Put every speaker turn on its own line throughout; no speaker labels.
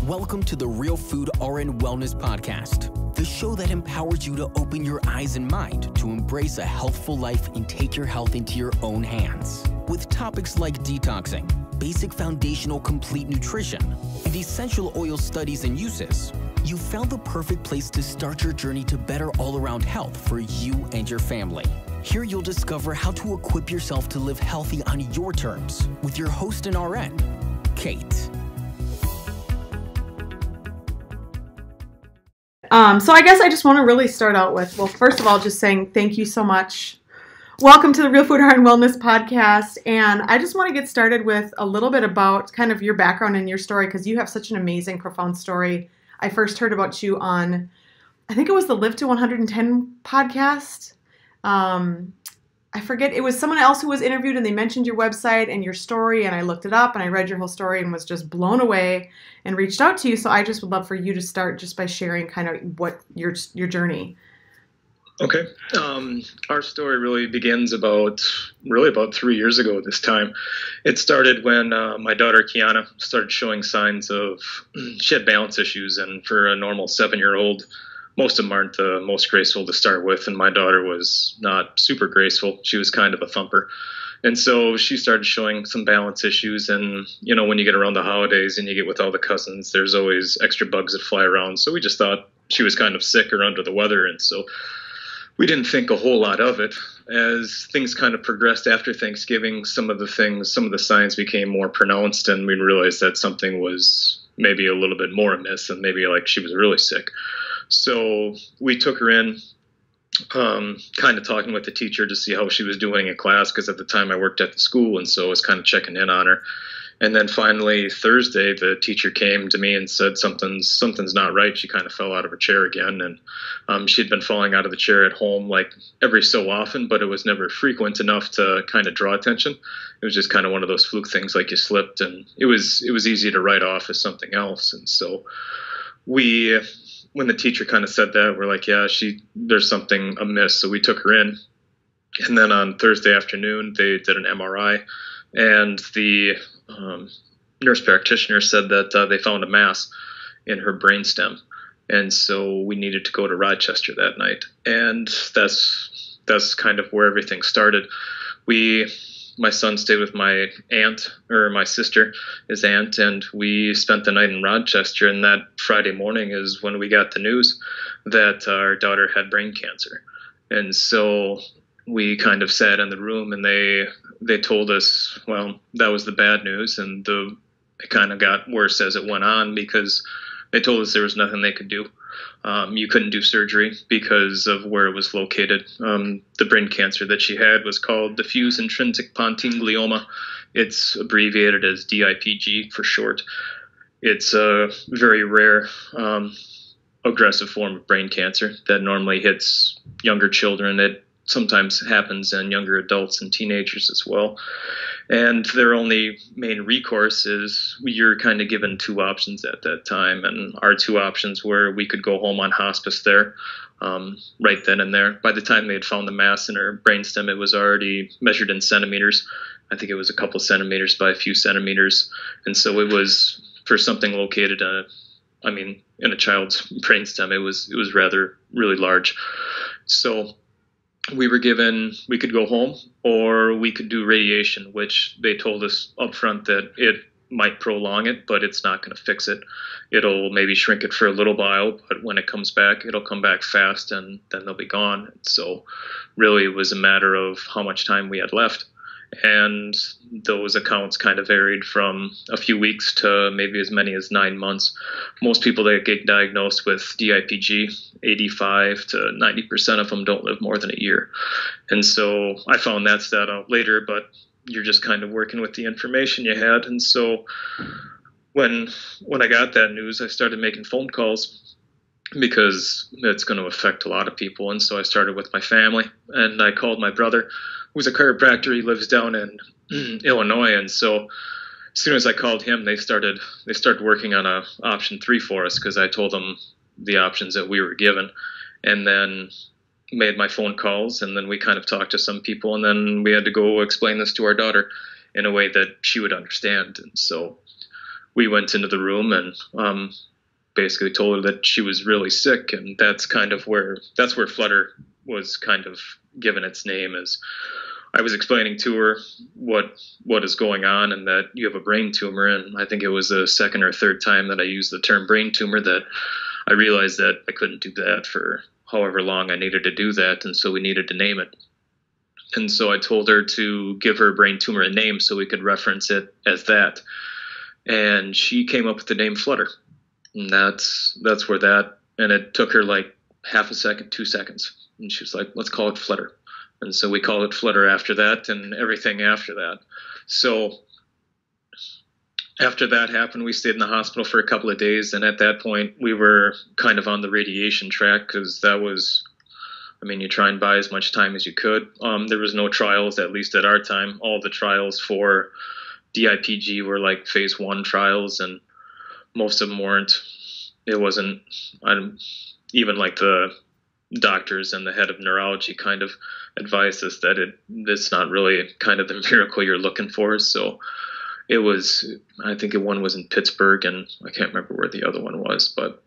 Welcome to the Real Food RN Wellness Podcast, the show that empowers you to open your eyes and mind to embrace a healthful life and take your health into your own hands. With topics like detoxing, basic foundational complete nutrition, and essential oil studies and uses, you found the perfect place to start your journey to better all-around health for you and your family. Here you'll discover how to equip yourself to live healthy on your terms with your host and RN, Kate.
So I guess I just want to really start out with, well, first of all, just saying thank you so much. Welcome to the Real Food Heart and Wellness Podcast. And I just want to get started with a little bit about kind of your background and your story, because you have such an amazing, profound story. I first heard about you on, I think it was the Live to 110 podcast. I forget, it was someone else who was interviewed and they mentioned your website and your story, and I looked it up and I read your whole story and was just blown away and reached out to you. So I just would love for you to start just by sharing kind of what your journey.
Okay. Our story really begins about 3 years ago this time. It started when my daughter Kiana started showing signs of, she had balance issues, and for a normal 7-year-old, most of them aren't the most graceful to start with, and my daughter was not super graceful. She was kind of a thumper. And so she started showing some balance issues, and, you know, when you get around the holidays and you get with all the cousins, there's always extra bugs that fly around. So we just thought she was kind of sick or under the weather, and so we didn't think a whole lot of it. As things kind of progressed after Thanksgiving, some of the signs became more pronounced, and we realized that something was maybe a little bit more amiss, and maybe like she was really sick. So we took her in, kind of talking with the teacher to see how she was doing in class, because at the time I worked at the school, and so I was kind of checking in on her. And then finally Thursday, the teacher came to me and said something's not right. She kind of fell out of her chair again, and she had been falling out of the chair at home like every so often, but it was never frequent enough to kind of draw attention. It was just kind of one of those fluke things, like you slipped, and it was easy to write off as something else. And so when the teacher kind of said that, we're like, yeah, there's something amiss. So we took her in, and then on Thursday afternoon they did an MRI, and the nurse practitioner said that they found a mass in her brainstem, and so we needed to go to Rochester that night. And that's kind of where everything started. My son stayed with my aunt, or my sister, his aunt, and we spent the night in Rochester. And that Friday morning is when we got the news that our daughter had brain cancer. And so we kind of sat in the room, and they told us, well, that was the bad news, and it kind of got worse as it went on, because they told us there was nothing they could do. You couldn't do surgery because of where it was located. The brain cancer that she had was called diffuse intrinsic pontine glioma. It's abbreviated as DIPG for short. It's a very rare, aggressive form of brain cancer that normally hits younger children. It sometimes happens in younger adults and teenagers as well. And their only main recourse is you're kind of given two options at that time. And our two options were we could go home on hospice there right then and there. By the time they had found the mass in her brainstem, it was already measured in centimeters. I think it was a couple centimeters by a few centimeters. And so it was, for something located in a child's brainstem, it was really large. So we were given, we could go home or we could do radiation, which they told us up front that it might prolong it, but it's not going to fix it. It'll maybe shrink it for a little while, but when it comes back, it'll come back fast, and then they'll be gone. So really it was a matter of how much time we had left. And those accounts kind of varied from a few weeks to maybe as many as 9 months. Most people that get diagnosed with DIPG, 85 to 90% of them don't live more than a year. And so I found that stat out later, but you're just kind of working with the information you had. And so when I got that news, I started making phone calls, because it's going to affect a lot of people. And so I started with my family, and I called my brother, who's a chiropractor. He lives down in Illinois. And so as soon as I called him, they started working on a option 3 for us, because I told them the options that we were given, and then made my phone calls. And then we kind of talked to some people, and then we had to go explain this to our daughter in a way that she would understand. And so we went into the room and basically told her that she was really sick, and that's where Flutter was kind of given its name. As I was explaining to her what is going on, and that you have a brain tumor, and I think it was the second or third time that I used the term brain tumor that I realized that I couldn't do that for however long I needed to do that, and so we needed to name it. And so I told her to give her brain tumor a name so we could reference it as that. And she came up with the name Flutter. And that's where that, and it took her like half a second, 2 seconds. And she was like, let's call it Flutter. And so we called it Flutter after that, and everything after that. So after that happened, we stayed in the hospital for a couple of days. And at that point, we were kind of on the radiation track, because that was, I mean, you try and buy as much time as you could. There was no trials, at least at our time. All the trials for DIPG were like phase 1 trials, and most of them weren't. It wasn't even like the doctors and the head of neurology kind of advised us that it's not really kind of the miracle you're looking for. So it was, I think one was in Pittsburgh, and I can't remember where the other one was, but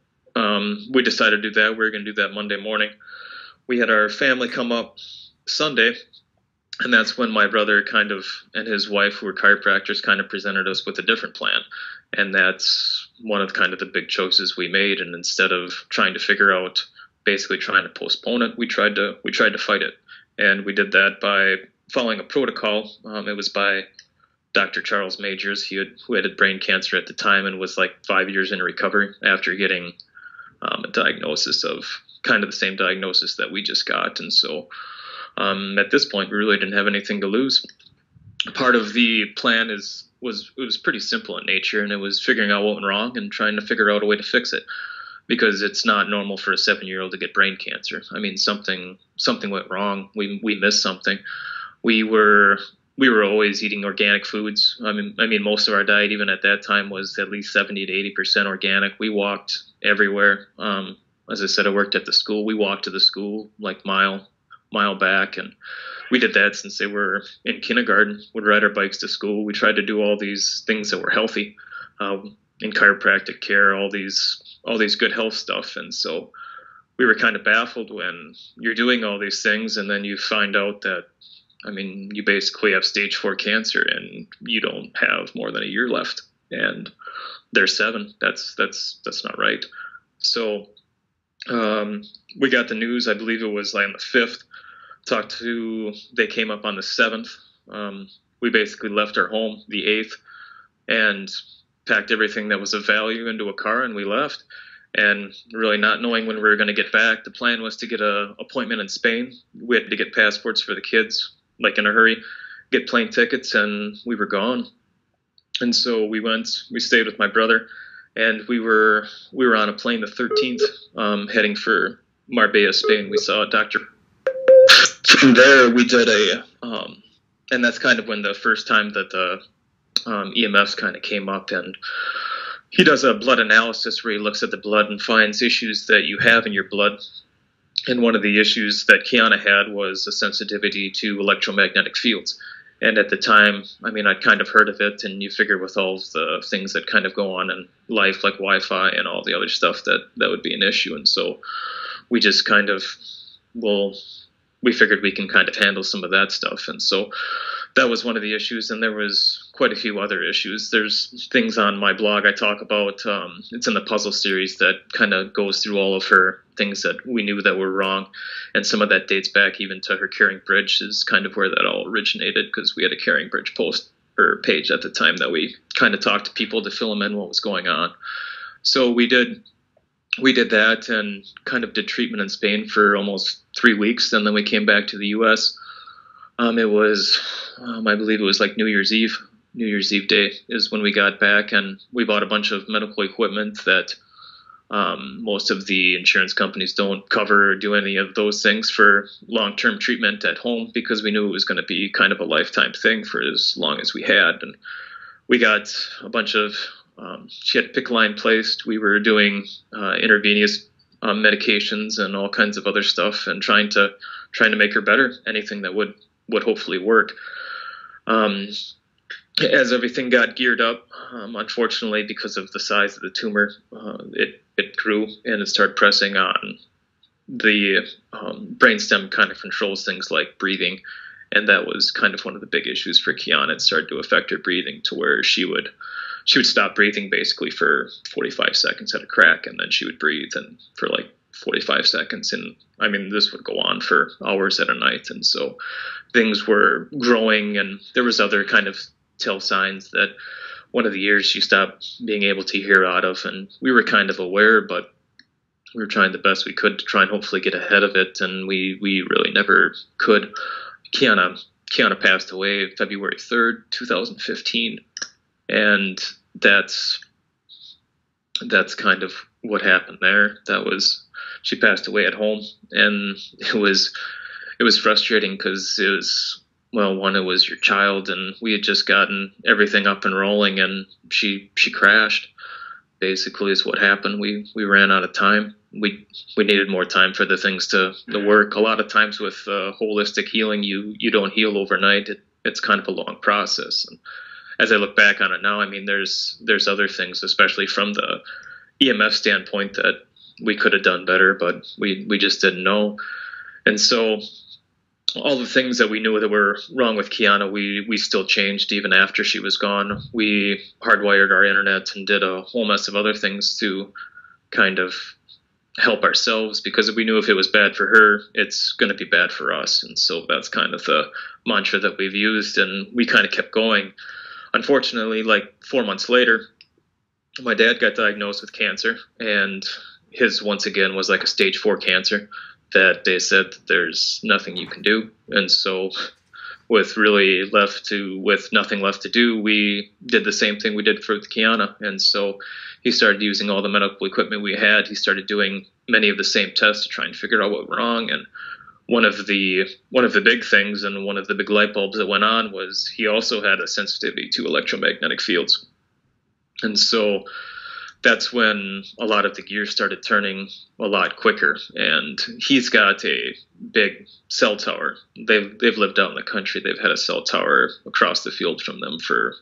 we decided to do that. We were going to do that Monday morning. We had our family come up Sunday, and that's when my brother kind of, and his wife, who were chiropractors, kind of presented us with a different plan. And that's one of kind of the big choices we made. And instead of trying to figure out, basically trying to postpone it, we tried to fight it. And we did that by following a protocol. It was by Dr. Charles Majors, who had brain cancer at the time and was like 5 years in recovery after getting a diagnosis of kind of the same diagnosis that we just got. And so at this point, we really didn't have anything to lose. Part of the plan was pretty simple in nature, and it was figuring out what went wrong and trying to figure out a way to fix it, because it's not normal for a 7-year-old to get brain cancer. I mean, something went wrong. We missed something. We were always eating organic foods. I mean, most of our diet, even at that time, was at least 70 to 80% organic. We walked everywhere. As I said, I worked at the school. We walked to the school like mile back, and we did that since they were in kindergarten. Would ride our bikes to school. We tried to do all these things that were healthy, in chiropractic care, all these good health stuff. And so we were kind of baffled when you're doing all these things, and then you find out that, I mean, you basically have stage 4 cancer, and you don't have more than a year left, and there's 7. That's not right. So we got the news, I believe it was like on the 5th. They came up on the 7th. We basically left our home the 8th and packed everything that was of value into a car, and we left. And really not knowing when we were going to get back, the plan was to get an appointment in Spain. We had to get passports for the kids, like in a hurry, get plane tickets, and we were gone. And so we stayed with my brother, and we were on a plane the 13th, heading for Marbella, Spain. We saw a doctor. From there, we did and that's kind of when the first time that the EMFs kind of came up, and he does a blood analysis where he looks at the blood and finds issues that you have in your blood. And one of the issues that Kiana had was a sensitivity to electromagnetic fields. And at the time, I mean, I'd kind of heard of it, and you figure with all the things that kind of go on in life, like Wi-Fi and all the other stuff, that would be an issue. And so we just kind of, we figured we can kind of handle some of that stuff. And so that was one of the issues, and there was quite a few other issues. There's things on my blog I talk about. It's in the puzzle series that kind of goes through all of her things that we knew that were wrong, and some of that dates back even to her Caring Bridge is kind of where that all originated, because we had a Caring Bridge post or page at the time that we kind of talked to people to fill them in what was going on. So we did that and kind of did treatment in Spain for almost 3 weeks, and then we came back to the U.S. It was, I believe it was like New Year's Eve day is when we got back, and we bought a bunch of medical equipment that most of the insurance companies don't cover or do any of those things for long-term treatment at home, because we knew it was going to be kind of a lifetime thing for as long as we had. And we got a bunch of, she had a PICC line placed. We were doing intravenous medications and all kinds of other stuff, and trying to make her better, anything that would hopefully work. as everything got geared up, unfortunately, because of the size of the tumor, it grew and it started pressing on the brainstem. Kind of controls things like breathing, and that was kind of one of the big issues for Kiana. It started to affect her breathing to where she would stop breathing basically for 45 seconds at a crack, and then she would breathe and for like 45 seconds, and I mean this would go on for hours at a night. And so things were growing, and there was other kind of tell signs that one of the ears she stopped being able to hear out of, and we were kind of aware, but we were trying the best we could to try and hopefully get ahead of it, and we really never could. Kiana passed away February 3rd, 2015, and that's kind of what happened there. She passed away at home, and it was frustrating because it was, well, one, it was your child, and we had just gotten everything up and rolling, and she crashed. Basically, is what happened. We ran out of time. We needed more time for the things to work. A lot of times with holistic healing, you don't heal overnight. It's kind of a long process. And as I look back on it now, I mean, there's other things, especially from the EMF standpoint, that we could have done better, but we just didn't know. And so all the things that we knew that were wrong with Kiana, we still changed even after she was gone. We hardwired our internet and did a whole mess of other things to kind of help ourselves, because we knew if it was bad for her, it's going to be bad for us. And so that's kind of the mantra that we've used, and we kind of kept going. Unfortunately, like 4 months later, my dad got diagnosed with cancer, and his, once again, was like a stage 4 cancer that they said that there's nothing you can do. And so with nothing left to do, we did the same thing we did for Kiana. And so he started using all the medical equipment we had. He started doing many of the same tests to try and figure out what went wrong. And one of the big things, and one of the big light bulbs that went on, was he also had a sensitivity to electromagnetic fields. And so that's when a lot of the gears started turning a lot quicker. And he's got a big cell tower. They've lived out in the country. They've had a cell tower across the field from them for,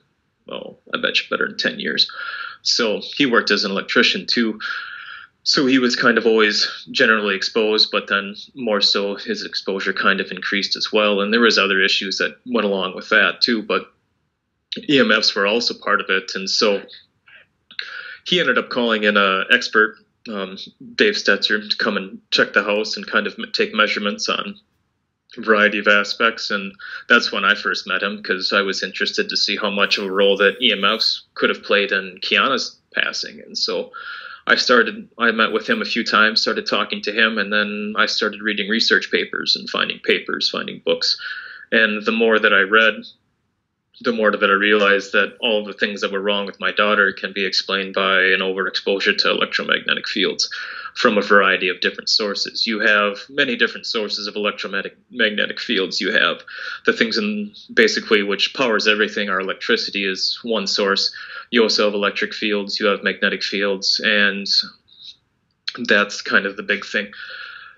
well, I bet you better than 10 years. So he worked as an electrician too. So he was kind of always generally exposed, but then more so his exposure kind of increased as well. And there was other issues that went along with that too, but EMFs were also part of it. And so he ended up calling in an expert, Dave Stetzer, to come and check the house and kind of take measurements on a variety of aspects. And that's when I first met him, because I was interested to see how much of a role that EMFs could have played in Kiana's passing. And so I met with him a few times, started talking to him, and then I started reading research papers and finding books. And the more that I read, the more that I realized that all the things that were wrong with my daughter can be explained by an overexposure to electromagnetic fields from a variety of different sources. You have many different sources of electromagnetic fields. You have the things in basically which powers everything. Our electricity is one source. You also have electric fields. You have magnetic fields, and that's kind of the big thing.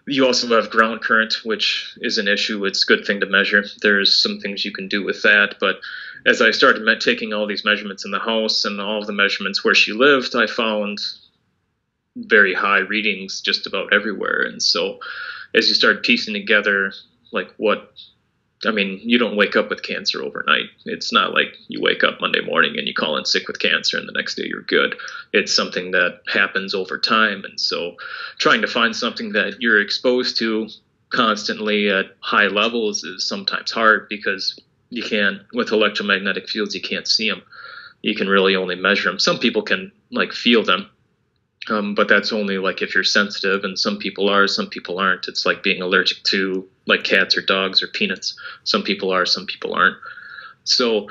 You also have ground current, which is an issue. It's a good thing to measure. There's some things you can do with that. But as I started taking all these measurements in the house and all of the measurements where she lived, I found very high readings just about everywhere. And so as you start piecing together, you don't wake up with cancer overnight. It's not like you wake up Monday morning and you call in sick with cancer and the next day you're good. It's something that happens over time. And so trying to find something that you're exposed to constantly at high levels is sometimes hard, because with electromagnetic fields, you can't see them. You can really only measure them. Some people can feel them. But that's only if you're sensitive, and some people are, some people aren't. It's like being allergic to cats or dogs or peanuts. Some people are, some people aren't. So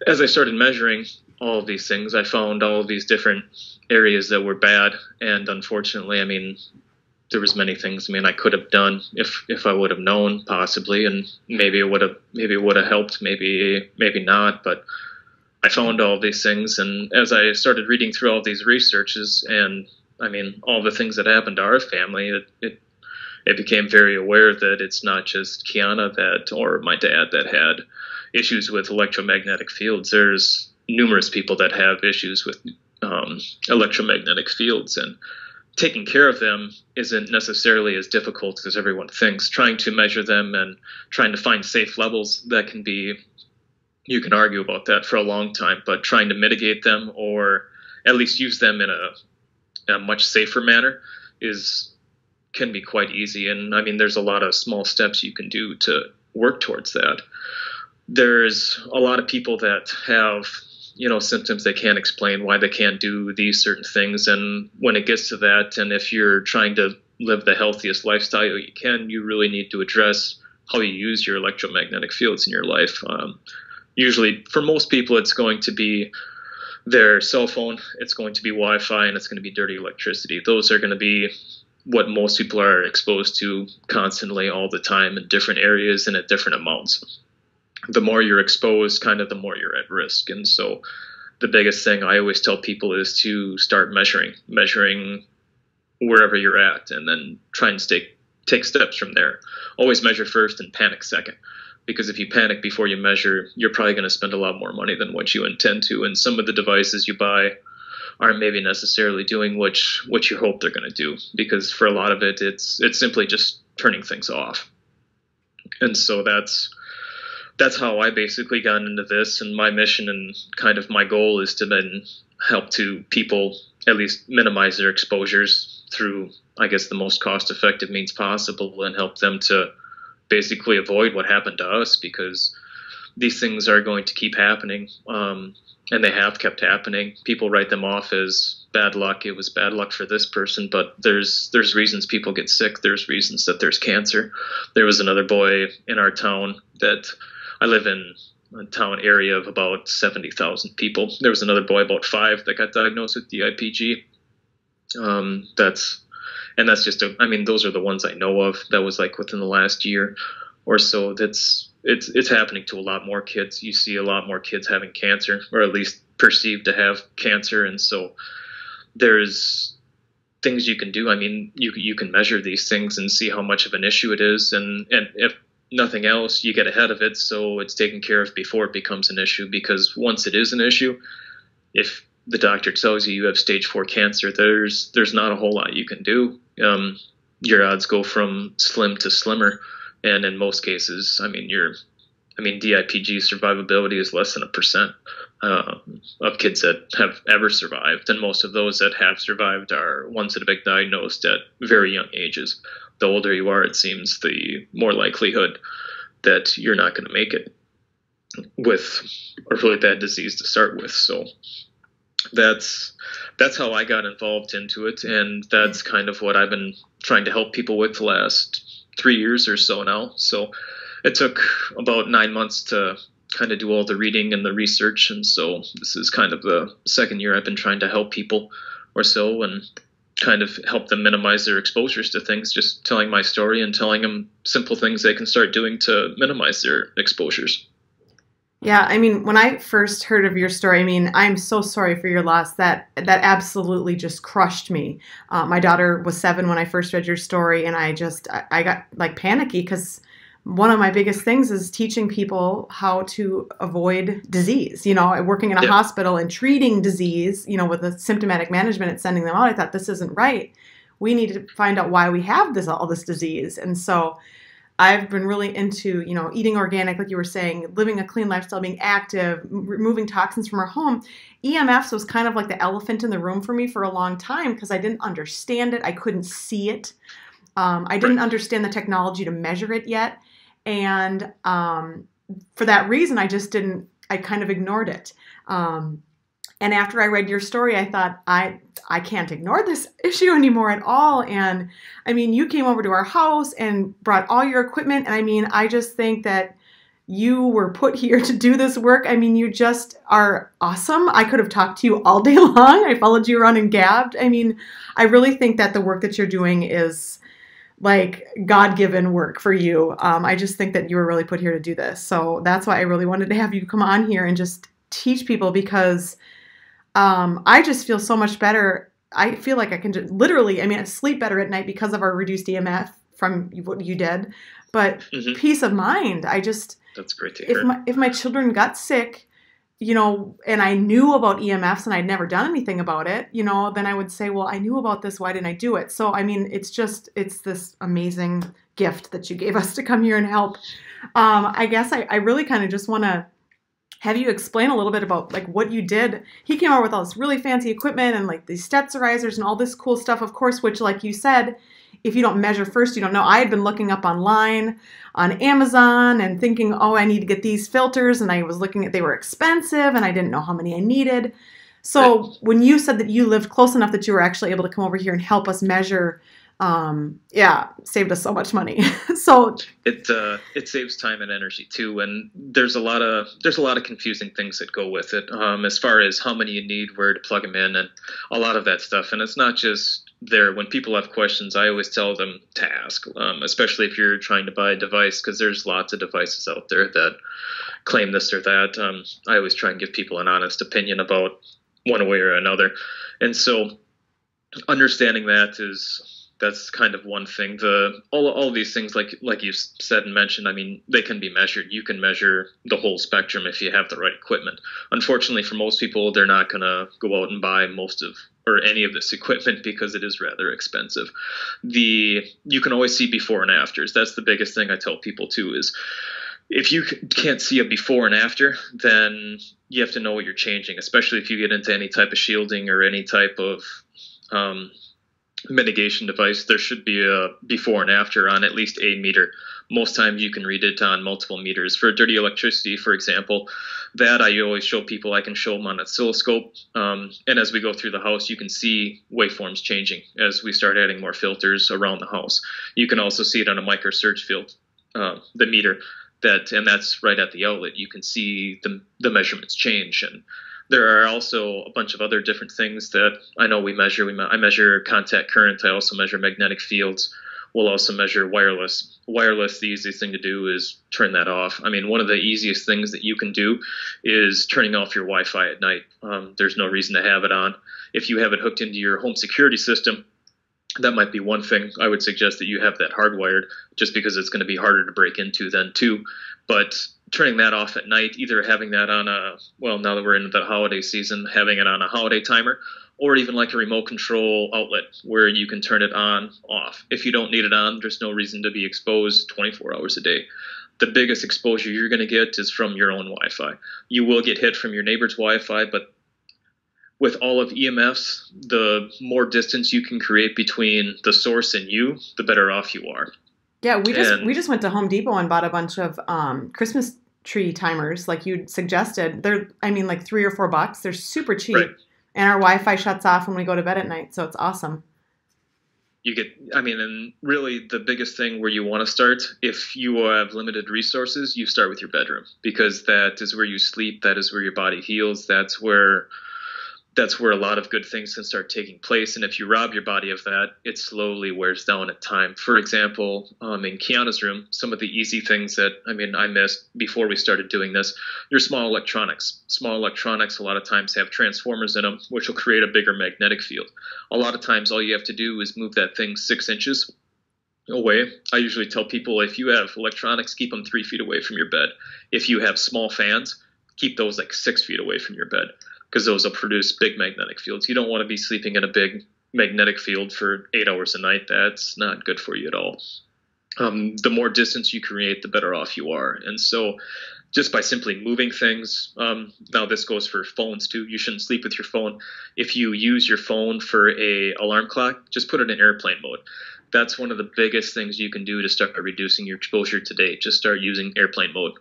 as I started measuring all of these things, I found all of these different areas that were bad. And unfortunately, there was many things I could have done if I would have known, possibly, and maybe it would have helped, maybe not, but I found all these things. And as I started reading through all these researches and all the things that happened to our family, it became very aware that it's not just Kiana or my dad that had issues with electromagnetic fields. There's numerous people that have issues with electromagnetic fields, and taking care of them isn't necessarily as difficult as everyone thinks. Trying to measure them and trying to find safe levels, that can be, you can argue about that for a long time, but trying to mitigate them or at least use them in a much safer manner can be quite easy. And I mean, there's a lot of small steps you can do to work towards that. There's a lot of people that have, symptoms they can't explain why they can't do these certain things. And when it gets to that, and if you're trying to live the healthiest lifestyle you can, you really need to address how you use your electromagnetic fields in your life. Usually for most people, it's going to be their cell phone, it's going to be Wi-Fi, and it's going to be dirty electricity. Those are going to be what most people are exposed to constantly all the time in different areas and at different amounts. The more you're exposed, kind of the more you're at risk. And so the biggest thing I always tell people is to start measuring wherever you're at, and then try and take steps from there. Always measure first and panic second. Because if you panic before you measure, you're probably going to spend a lot more money than what you intend to. And some of the devices you buy aren't maybe necessarily doing what you hope they're going to do. Because for a lot of it, it's simply just turning things off. And so that's how I basically got into this. And my mission and kind of my goal is to then help to people at least minimize their exposures through, I guess, the most cost-effective means possible, and help them to basically avoid what happened to us, because these things are going to keep happening, and they have kept happening. People write them off as bad luck. It was bad luck for this person, but there's reasons people get sick. There's reasons that there's cancer. There was another boy in our town that I live in a town area of about 70,000 people. There was another boy, about 5, that got diagnosed with DIPG. That's just those are the ones I know of. That was like within the last year or so. It's happening to a lot more kids. You see a lot more kids having cancer, or at least perceived to have cancer. And so there's things you can do. I mean, you can measure these things and see how much of an issue it is. And if nothing else, you get ahead of it, so it's taken care of before it becomes an issue. Because once it is an issue, if the doctor tells you have stage 4 cancer, there's not a whole lot you can do. Your odds go from slim to slimmer, and in most cases, DIPG survivability is less than 1% of kids that have ever survived, and most of those that have survived are ones that have been diagnosed at very young ages. The older you are, it seems, the more likelihood that you're not going to make it with a really bad disease to start with. So that's how I got involved into it, and that's kind of what I've been trying to help people with the last 3 years or so now. So it took about 9 months to kind of do all the reading and the research, and so this is kind of the second year I've been trying to help people or so, and kind of help them minimize their exposures to things, just telling my story and telling them simple things they can start doing to minimize their exposures.
Yeah, when I first heard of your story, I'm so sorry for your loss. That absolutely just crushed me. My daughter was 7 when I first read your story, and I got like panicky, because one of my biggest things is teaching people how to avoid disease. Working in a hospital and treating disease, with the symptomatic management and sending them out, I thought, this isn't right. We need to find out why we have all this disease. And so I've been really into, eating organic, like you were saying, living a clean lifestyle, being active, removing toxins from our home. EMFs was kind of like the elephant in the room for me for a long time, because I didn't understand it. I couldn't see it. I didn't understand the technology to measure it yet. And for that reason, I kind of ignored it. And after I read your story, I thought, I can't ignore this issue anymore at all. And you came over to our house and brought all your equipment. And I just think that you were put here to do this work. You just are awesome. I could have talked to you all day long. I followed you around and gabbed. I really think that the work that you're doing is like God-given work for you. I just think that you were really put here to do this. So that's why I really wanted to have you come on here and just teach people, because I just feel so much better. I feel like I can just literally, I sleep better at night because of our reduced EMF from what you did, but
Mm-hmm.
peace of mind.
That's great to hear.
If my children got sick, and I knew about EMFs and I'd never done anything about it, then I would say, well, I knew about this. Why didn't I do it? So, I mean, it's this amazing gift that you gave us to come here and help. I guess I really kind of just want to have you explain a little bit about like what you did. He came out with all this really fancy equipment and like these Stetzerizers and all this cool stuff, of course, which like you said, if you don't measure first, you don't know. I had been looking up online on Amazon and thinking, oh, I need to get these filters. And I was looking at, they were expensive and I didn't know how many I needed. So when you said that you lived close enough that you were actually able to come over here and help us measure, saved us so much money. So
it saves time and energy too, and there's a lot of confusing things that go with it, as far as how many you need, where to plug them in, and a lot of that stuff. And it's not just there. When people have questions, I always tell them to ask, especially if you're trying to buy a device, because there's lots of devices out there that claim this or that. I always try and give people an honest opinion about one way or another, and so understanding that's kind of one thing. All these things, like you said and mentioned, I mean, they can be measured. You can measure the whole spectrum if you have the right equipment. Unfortunately, for most people, they're not going to go out and buy any of this equipment because it is rather expensive. You can always see before and afters. That's the biggest thing I tell people too, is if you can't see a before and after, then you have to know what you're changing, especially if you get into any type of shielding or any type of mitigation device. There should be a before and after on at least a meter. Most times you can read it on multiple meters. For dirty electricity, for example, that I always show people. I can show them on an oscilloscope, and as we go through the house, you can see waveforms changing as we start adding more filters around the house. You can also see it on a micro surge field, the meter, and that's right at the outlet. You can see the measurements change. And there are also a bunch of other different things that I know we measure. I measure contact current. I also measure magnetic fields. We'll also measure wireless. Wireless, the easiest thing to do is turn that off. I mean, one of the easiest things that you can do is turning off your Wi-Fi at night. There's no reason to have it on. If you have it hooked into your home security system, that might be one thing. I would suggest that you have that hardwired, just because it's going to be harder to break into then too. But turning that off at night, either having that on now that we're into the holiday season, having it on a holiday timer, or even like a remote control outlet where you can turn it on, off. If you don't need it on, there's no reason to be exposed 24 hours a day. The biggest exposure you're going to get is from your own Wi-Fi. You will get hit from your neighbor's Wi-Fi, but with all of EMFs, the more distance you can create between the source and you, the better off you are.
Yeah, we just went to Home Depot and bought a bunch of Christmas tree timers, like you suggested. They're, like $3 or $4. They're super cheap, right. And our Wi-Fi shuts off when we go to bed at night, so it's awesome.
And really the biggest thing where you want to start, if you have limited resources, you start with your bedroom, because that is where you sleep. That is where your body heals. That's where a lot of good things can start taking place. And if you rob your body of that, it slowly wears down at time. For example, in Kiana's room, some of the easy things that, I missed before we started doing this, your small electronics. Small electronics a lot of times have transformers in them, which will create a bigger magnetic field. A lot of times all you have to do is move that thing 6 inches away. I usually tell people, if you have electronics, keep them 3 feet away from your bed. If you have small fans, keep those like 6 feet away from your bed, because those will produce big magnetic fields. You don't want to be sleeping in a big magnetic field for 8 hours a night. That's not good for you at all. The more distance you create, the better off you are. And so just by simply moving things, now this goes for phones too. You shouldn't sleep with your phone. If you use your phone for a alarm clock, just put it in airplane mode. That's one of the biggest things you can do to start reducing your exposure today. Just start using airplane mode.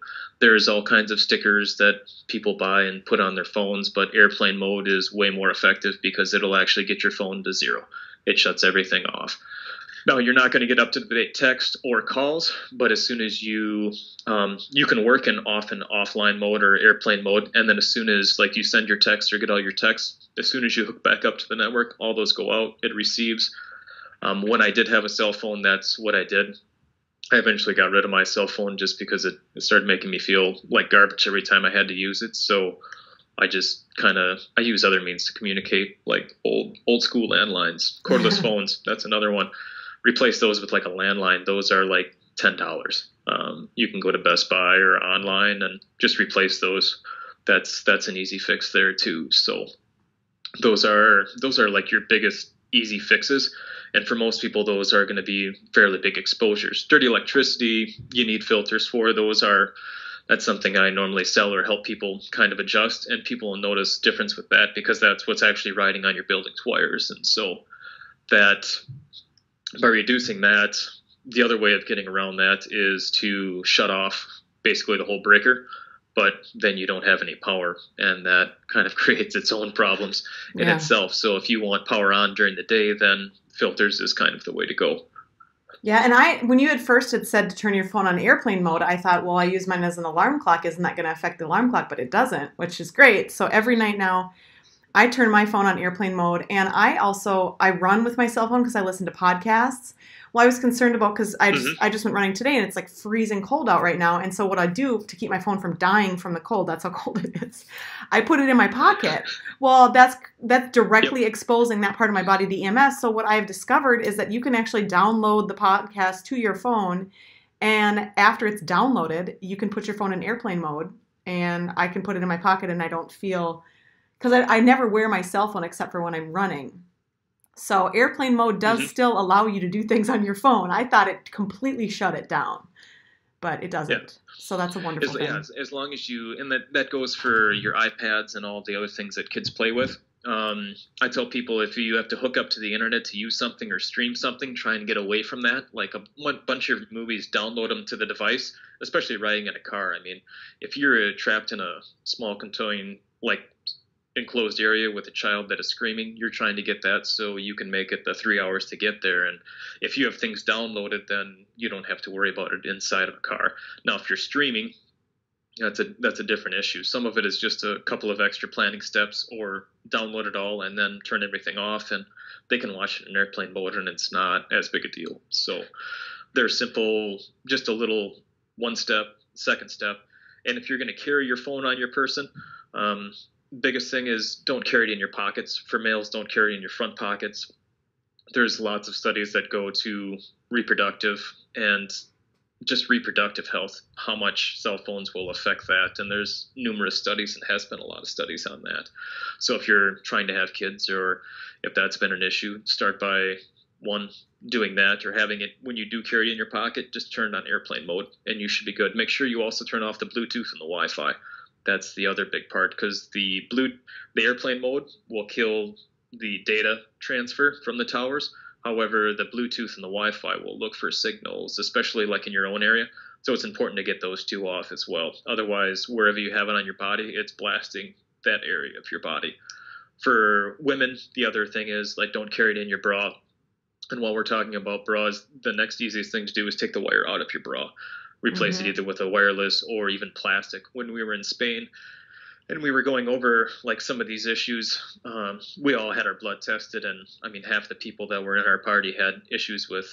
There's all kinds of stickers that people buy and put on their phones, but airplane mode is way more effective because it'll actually get your phone to zero. It shuts everything off. Now, you're not going to get up-to-date text or calls, but as soon as you can work in off and offline mode or airplane mode, and then as soon as you send your text or get all your texts, as soon as you hook back up to the network, all those go out. It receives. When I did have a cell phone, that's what I did. I eventually got rid of my cell phone just because it started making me feel like garbage every time I had to use it. So I just I use other means to communicate, like old school landlines, cordless phones. That's another one. replace those with like a landline. Those are like $10. You can go to Best Buy or online and just replace those. That's an easy fix there too. So those are like your biggest easy fixes. And for most people, those are going to be fairly big exposures. Dirty electricity, you need filters for. That's something I normally sell or help people kind of adjust, and people will notice difference with that because that's what's actually riding on your building's wires. And so that by reducing that, the other way of getting around that is to shut off basically the whole breaker, but then you don't have any power, and that kind of creates its own problems in itself. So if you want power on during the day, then filters is kind of the way to go.
Yeah, and when you had said to turn your phone on airplane mode, I thought, well, I use mine as an alarm clock. Isn't that going to affect the alarm clock? But it doesn't, which is great. So every night now, I turn my phone on airplane mode, and I run with my cell phone because I listen to podcasts. Well, I was concerned about because I just went running today, and it's like freezing cold out right now. And so what I do to keep my phone from dying from the cold, that's how cold it is, I put it in my pocket. Well, that's directly exposing that part of my body to EMS. So what I've discovered is that you can actually download the podcast to your phone, and after it's downloaded, you can put your phone in airplane mode, and I can put it in my pocket, and I don't feel, because I never wear my cell phone except for when I'm running. So airplane mode does still allow you to do things on your phone. I thought it completely shut it down, but it doesn't. Yeah. So that's a wonderful thing. Yeah,
as long as and that goes for your iPads and all the other things that kids play with. I tell people if you have to hook up to the internet to use something or stream something, try and get away from that. Like a bunch of movies, download them to the device, especially riding in a car. I mean, if you're trapped in a small contained, like enclosed area with a child that is screaming, you're trying to get that so you can make it the 3 hours to get there. And if you have things downloaded, then you don't have to worry about it inside of a car. Now, if you're streaming, that's a different issue. Some of it is just a couple of extra planning steps, or download it all and then turn everything off, and they can watch it in airplane mode, and it's not as big a deal. So they're simple, just a little one step, second step. And if you're going to carry your phone on your person, biggest thing is don't carry it in your pockets. For males, don't carry it in your front pockets. There's lots of studies that go to reproductive and just reproductive health, how much cell phones will affect that. And there's numerous studies, and has been a lot of studies on that. So if you're trying to have kids, or if that's been an issue, start by doing that, or having it when you do carry it in your pocket, just turn it on airplane mode and you should be good. Make sure you also turn off the Bluetooth and the Wi-Fi. That's the other big part, because the airplane mode will kill the data transfer from the towers. However, the Bluetooth and the Wi-Fi will look for signals, especially like in your own area. So it's important to get those two off as well. Otherwise, wherever you have it on your body, it's blasting that area of your body. For women, the other thing is, like, don't carry it in your bra. And while we're talking about bras, the next easiest thing to do is take the wire out of your bra. Replace it either with a wireless or even plastic. When we were in Spain and we were going over like some of these issues, we all had our blood tested, and I mean, half the people that were in our party had issues with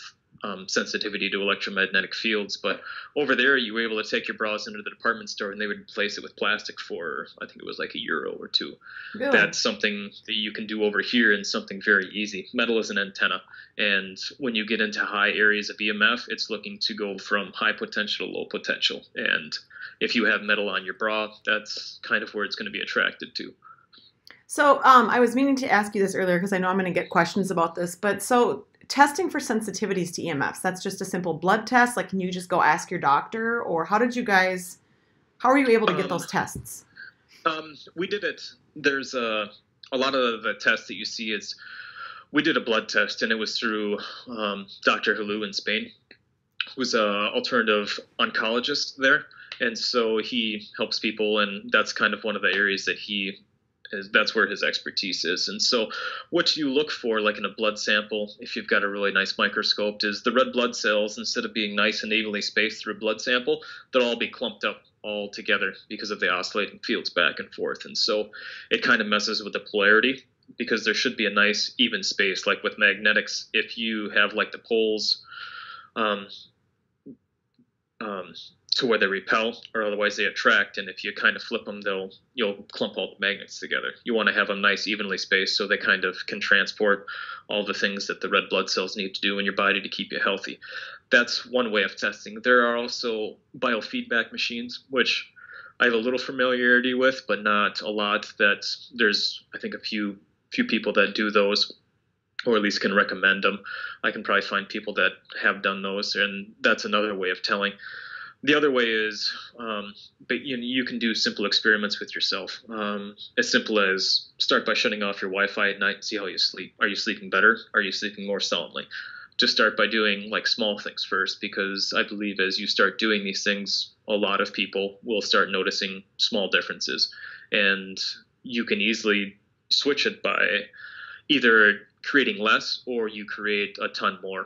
sensitivity to electromagnetic fields. But over there, you were able to take your bras into the department store, and they would replace it with plastic for, I think it was like €1 or €2. Really? That's something that you can do over here, and something very easy. Metal is an antenna, and when you get into high areas of EMF, it's looking to go from high potential to low potential. And if you have metal on your bra, that's kind of where it's going to be attracted to.
So I was meaning to ask you this earlier, because I know I'm going to get questions about this, but so testing for sensitivities to EMFs, that's just a simple blood test? Like, can you just go ask your doctor, or how were you able to get those tests?
We did it. There's a lot of the tests that you see we did a blood test, and it was through Dr. Helou in Spain, who's an alternative oncologist there. And so he helps people, and that's kind of one of the areas that that's where his expertise is. And so what you look for, like in a blood sample, if you've got a really nice microscope, is the red blood cells, instead of being nice and evenly spaced through a blood sample, they'll all be clumped up all together because of the oscillating fields back and forth. And so it kind of messes with the polarity, because there should be a nice even space. Like with magnetics, if you have like the poles to where they repel, or otherwise they attract. And if you kind of flip them, you'll clump all the magnets together. You want to have them nice, evenly spaced, so they kind of can transport all the things that the red blood cells need to do in your body to keep you healthy. That's one way of testing. There are also biofeedback machines, which I have a little familiarity with, but not a lot. There's, I think, a few people that do those, or at least can recommend them. I can probably find people that have done those, and that's another way of telling. The other way is, but you can do simple experiments with yourself. As simple as start by shutting off your Wi-Fi at night and see how you sleep. Are you sleeping better? Are you sleeping more soundly? Just start by doing like small things first, because I believe as you start doing these things, a lot of people will start noticing small differences, and you can easily switch it by either creating less or you create a ton more.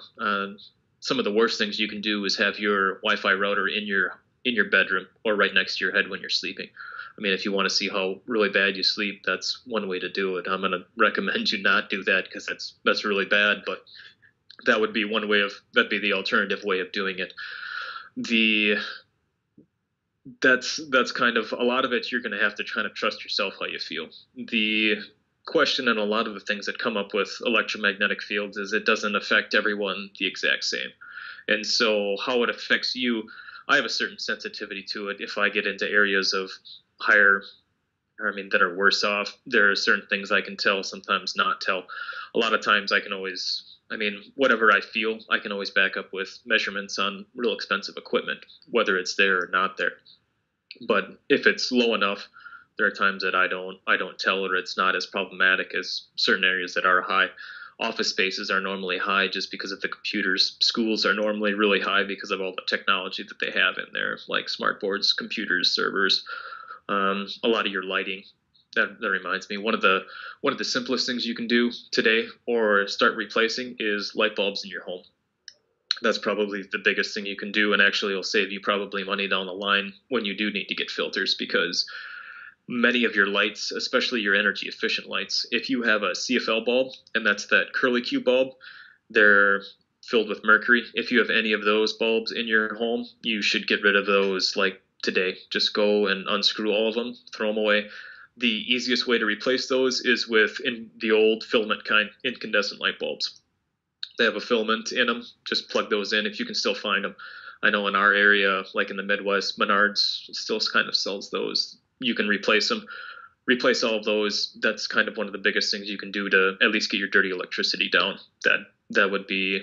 Some of the worst things you can do is have your Wi-Fi router in your bedroom or right next to your head when you're sleeping. I mean, if you want to see how really bad you sleep, that's one way to do it. I'm going to recommend you not do that, because that's really bad, but that would be that'd be the alternative way of doing it. That's kind of a lot of it. You're going to have to kind of trust yourself how you feel. The question and a lot of the things that come up with electromagnetic fields is it doesn't affect everyone the exact same. And so how it affects you, I have a certain sensitivity to it. If I get into areas of that are worse off, there are certain things I can tell, sometimes not tell. A lot of times whatever I feel, I can always back up with measurements on real expensive equipment, whether it's there or not there. But if it's low enough, there are times that I don't tell, or it's not as problematic as certain areas that are high. Office spaces are normally high just because of the computers. Schools are normally really high because of all the technology that they have in there, like smart boards, computers, servers, a lot of your lighting. That reminds me, one of the simplest things you can do today or start replacing is light bulbs in your home. That's probably the biggest thing you can do, and actually it'll save you probably money down the line when you do need to get filters, because many of your lights, especially your energy efficient lights, if you have a CFL bulb, and that's that curlicue bulb, they're filled with mercury. If you have any of those bulbs in your home, you should get rid of those like today. Just go and unscrew all of them, throw them away. The easiest way to replace those is with the old filament kind incandescent light bulbs. They have a filament in them. Just plug those in if you can still find them. I know in our area, like in the Midwest, Menards still kind of sells those. You can replace them. Replace all of those. That's kind of one of the biggest things you can do to at least get your dirty electricity down. That would be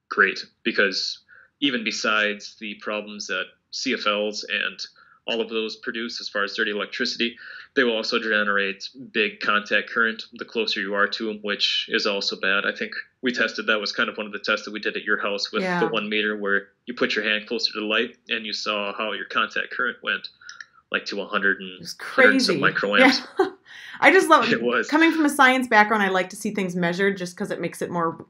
great, because even besides the problems that CFLs and all of those produce as far as dirty electricity, they will also generate big contact current the closer you are to them, which is also bad. I think we tested, that was kind of one of the tests that we did at your house with the 1 meter, where you put your hand closer to the light and you saw how your contact current went like to 100 and some microamps.
Yeah. I just love
it. Was
coming from a science background. I like to see things measured just because it makes it more,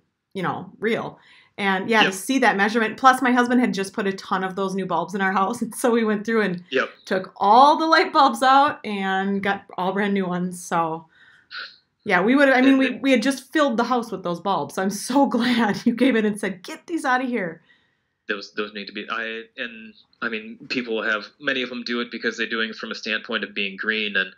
real. And to see that measurement. Plus, my husband had just put a ton of those new bulbs in our house. And so we went through and took all the light bulbs out and got all brand new ones. So, yeah, we had just filled the house with those bulbs. So I'm so glad you came in and said, get these out of here.
Those need to be, people have, many of them do it because they're doing it from a standpoint of being green. And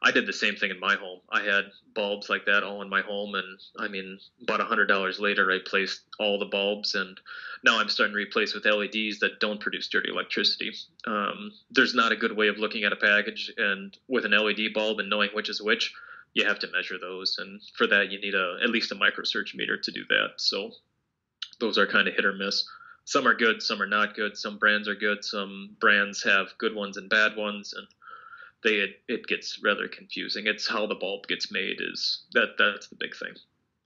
I did the same thing in my home. I had bulbs like that all in my home, and about $100 later, I replaced all the bulbs, and now I'm starting to replace with LEDs that don't produce dirty electricity. There's not a good way of looking at a package, and with an LED bulb and knowing which is which, you have to measure those, and for that, you need at least a microsurge meter to do that. So those are kind of hit or miss. Some are good, some are not good. Some brands are good, some brands have good ones and bad ones, and it gets rather confusing. It's how the bulb gets made that's the big thing.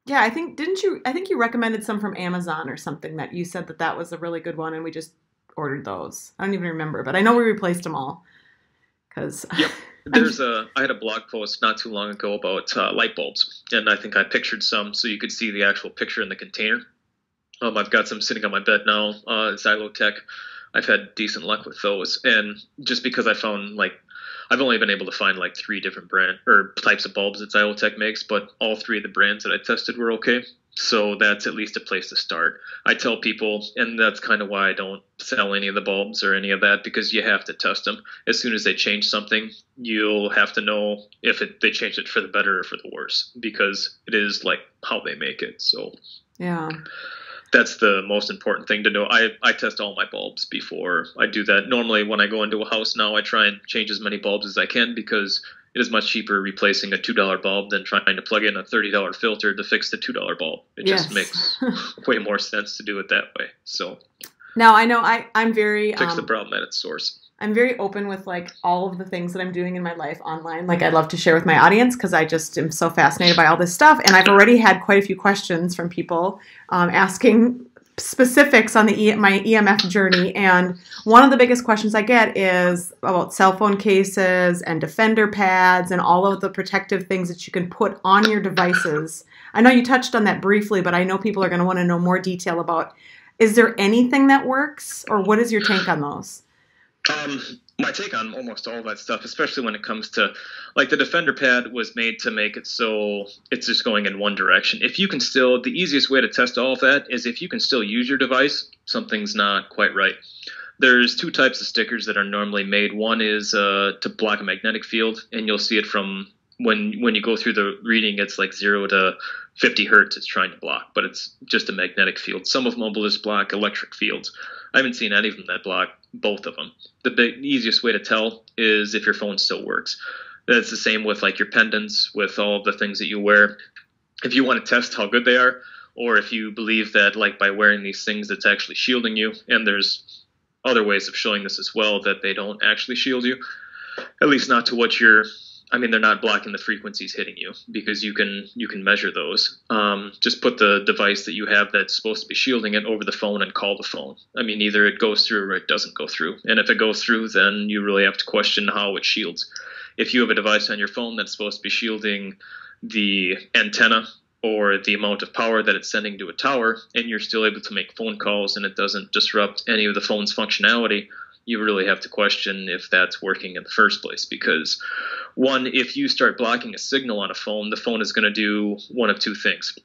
Yeah, I think you recommended some from Amazon or something, that you said that was a really good one, and we just ordered those. I don't even remember, but I know we replaced them all.
Yep. I had a blog post not too long ago about light bulbs, and I think I pictured some so you could see the actual picture in the container. I've got some sitting on my bed now, Xylotech. I've had decent luck with those, and just because I found I've only been able to find 3 different brand or types of bulbs that Xylotech makes, but all 3 of the brands that I tested were okay. So that's at least a place to start. I tell people, and that's kind of why I don't sell any of the bulbs or any of that, because you have to test them. As soon as they change something, you'll have to know if they changed it for the better or for the worse, because it is like how they make it. So
yeah,
that's the most important thing to know. I test all my bulbs before I do that. Normally when I go into a house now, I try and change as many bulbs as I can, because it is much cheaper replacing a $2 bulb than trying to plug in a $30 filter to fix the $2 bulb. It just makes way more sense to do it that way. So
now I know I'm very
fix the problem at its source.
I'm very open with like all of the things that I'm doing in my life online. Like I love to share with my audience because I just am so fascinated by all this stuff. And I've already had quite a few questions from people asking specifics on my EMF journey. And one of the biggest questions I get is about cell phone cases and defender pads and all of the protective things that you can put on your devices. I know you touched on that briefly, but I know people are going to want to know more detail about, is there anything that works, or what is your take on those?
My take on almost all of that stuff, especially when it comes to, like, the defender pad was made to make it so it's just going in one direction. If you can still, the easiest way to test all of that is if you can still use your device, something's not quite right. There's two types of stickers that are normally made. One is to block a magnetic field, and you'll see it from when you go through the reading, it's like 0 to 50 hertz it's trying to block, but it's just a magnetic field. Some of them will just block electric fields. I haven't seen any of them that block both of them. The easiest way to tell is if your phone still works. That's the same with like your pendants, with all of the things that you wear. If you want to test how good they are, or if you believe that like by wearing these things it's actually shielding you, and there's other ways of showing this as well, that they don't actually shield you, at least not to what they're not blocking the frequencies hitting you, because you can measure those. Just put the device that you have that's supposed to be shielding it over the phone and call the phone. I mean, either it goes through or it doesn't go through. And if it goes through, then you really have to question how it shields. If you have a device on your phone that's supposed to be shielding the antenna or the amount of power that it's sending to a tower, and you're still able to make phone calls and it doesn't disrupt any of the phone's functionality, you really have to question if that's working in the first place. Because one, if you start blocking a signal on a phone, the phone is going to do one of two things.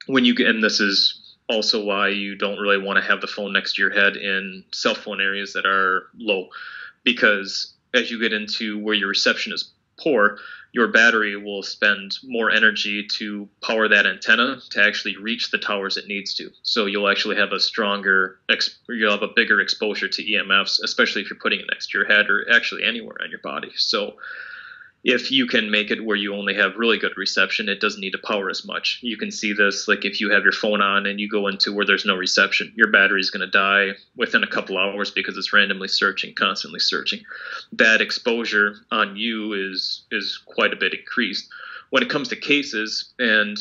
And this is also why you don't really want to have the phone next to your head in cell phone areas that are low, because as you get into where your reception is poor, your battery will spend more energy to power that antenna to actually reach the towers it needs to. So you'll actually have you'll have a bigger exposure to EMFs, especially if you're putting it next to your head or actually anywhere on your body. So if you can make it where you only have really good reception, it doesn't need to power as much. You can see this, like if you have your phone on and you go into where there's no reception, your battery is going to die within a couple hours because it's randomly searching, constantly searching. That exposure on you is quite a bit increased. When it comes to cases, and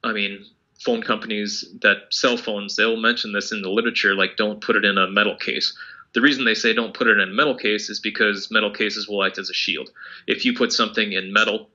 I mean, phone companies that sell phones, they'll mention this in the literature, like don't put it in a metal case. The reason they say don't put it in a metal case is because metal cases will act as a shield. If you put something in metal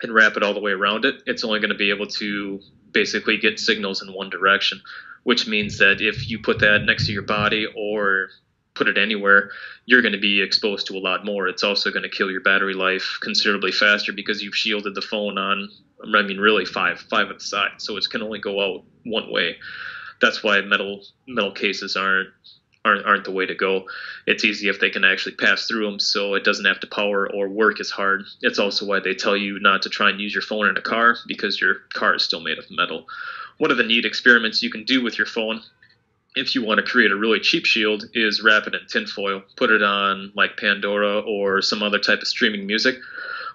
and wrap it all the way around it, it's only going to be able to basically get signals in one direction, which means that if you put that next to your body or put it anywhere, you're going to be exposed to a lot more. It's also going to kill your battery life considerably faster because you've shielded the phone on, really five at the side, so it can only go out one way. That's why metal cases aren't the way to go. It's easy if they can actually pass through them, so it doesn't have to power or work as hard. It's also why they tell you not to try and use your phone in a car, because your car is still made of metal. One of the neat experiments you can do with your phone, if you want to create a really cheap shield, is wrap it in tinfoil. Put it on like Pandora or some other type of streaming music.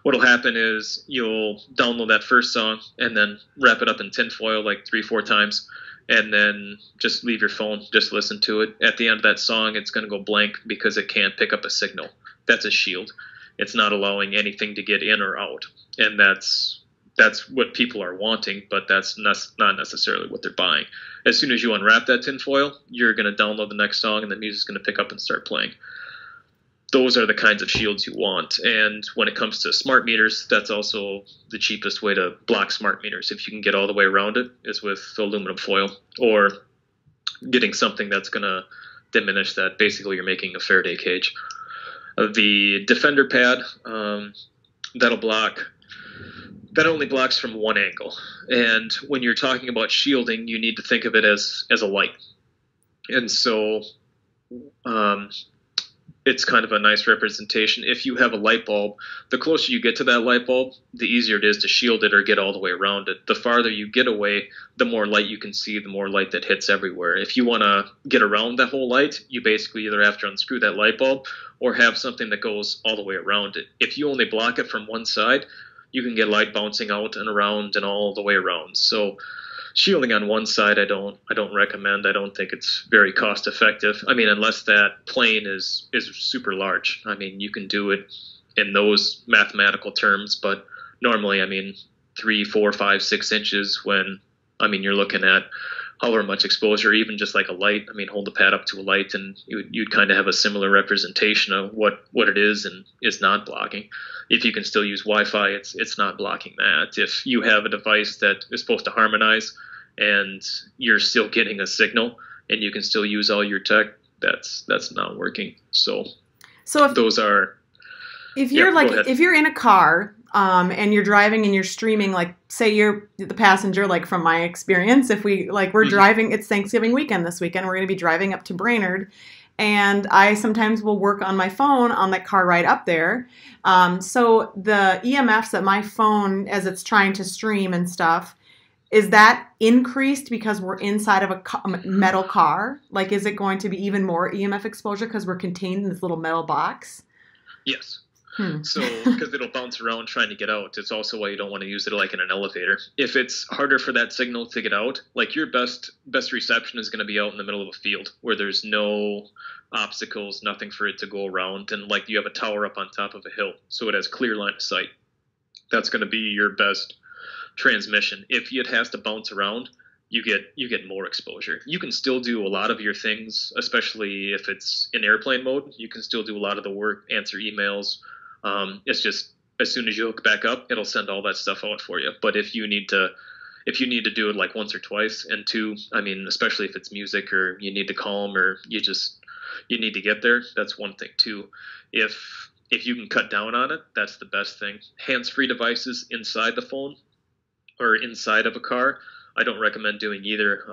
What'll happen is you'll download that first song and then wrap it up in tinfoil like 3-4 times, and then just leave your phone, just listen to it. At the end of that song, it's going to go blank because it can't pick up a signal. That's a shield. It's not allowing anything to get in or out. And that's what people are wanting, but that's not necessarily what they're buying. As soon as you unwrap that tinfoil, you're going to download the next song, and the music's going to pick up and start playing. Those are the kinds of shields you want. And when it comes to smart meters, that's also the cheapest way to block smart meters, if you can get all the way around it, is with aluminum foil, or getting something that's going to diminish that. Basically, you're making a Faraday cage. The defender pad, that'll block that only blocks from one angle. And when you're talking about shielding, you need to think of it as a light. And so it's kind of a nice representation. If you have a light bulb, the closer you get to that light bulb, the easier it is to shield it or get all the way around it. The farther you get away, the more light you can see, the more light that hits everywhere. If you want to get around the whole light, you basically either have to unscrew that light bulb or have something that goes all the way around it. If you only block it from one side, you can get light bouncing out and around and all the way around. So shielding on one side, I don't recommend. I don't think it's very cost effective. I mean, unless that plane is super large. I mean, you can do it in those mathematical terms, but normally, I mean, 3, 4, 5, 6 inches when, I mean, you're looking at however much exposure, even just like a light. I mean, hold the pad up to a light and you'd kind of have a similar representation of what it is and is not blocking. If you can still use Wi-Fi, it's not blocking that. If you have a device that is supposed to harmonize and you're still getting a signal and you can still use all your tech, that's not working. So if those are...
If you're in a car and you're driving and you're streaming, like say you're the passenger, like from my experience, if we're driving, it's Thanksgiving weekend this weekend, we're going to be driving up to Brainerd, and I sometimes will work on my phone on that car ride up there. So the EMFs that my phone, as it's trying to stream and stuff, is that increased because we're inside of a metal car? Like, is it going to be even more EMF exposure because we're contained in this little metal box?
Yes. So, because it'll bounce around trying to get out. It's also why you don't want to use it like in an elevator. If it's harder for that signal to get out, like your best reception is going to be out in the middle of a field where there's no obstacles, nothing for it to go around, and like you have a tower up on top of a hill, so it has clear line of sight. That's going to be your best transmission. If it has to bounce around, you get more exposure. You can still do a lot of your things, especially if it's in airplane mode. You can still do a lot of the work, answer emails. It's just as soon as you hook back up, it'll send all that stuff out for you. But if you need to do it like once or twice, and two, I mean, especially if it's music or you need to call them or you need to get there, that's one thing too. If you can cut down on it, that's the best thing. Hands-free devices inside the phone or inside of a car, I don't recommend doing either.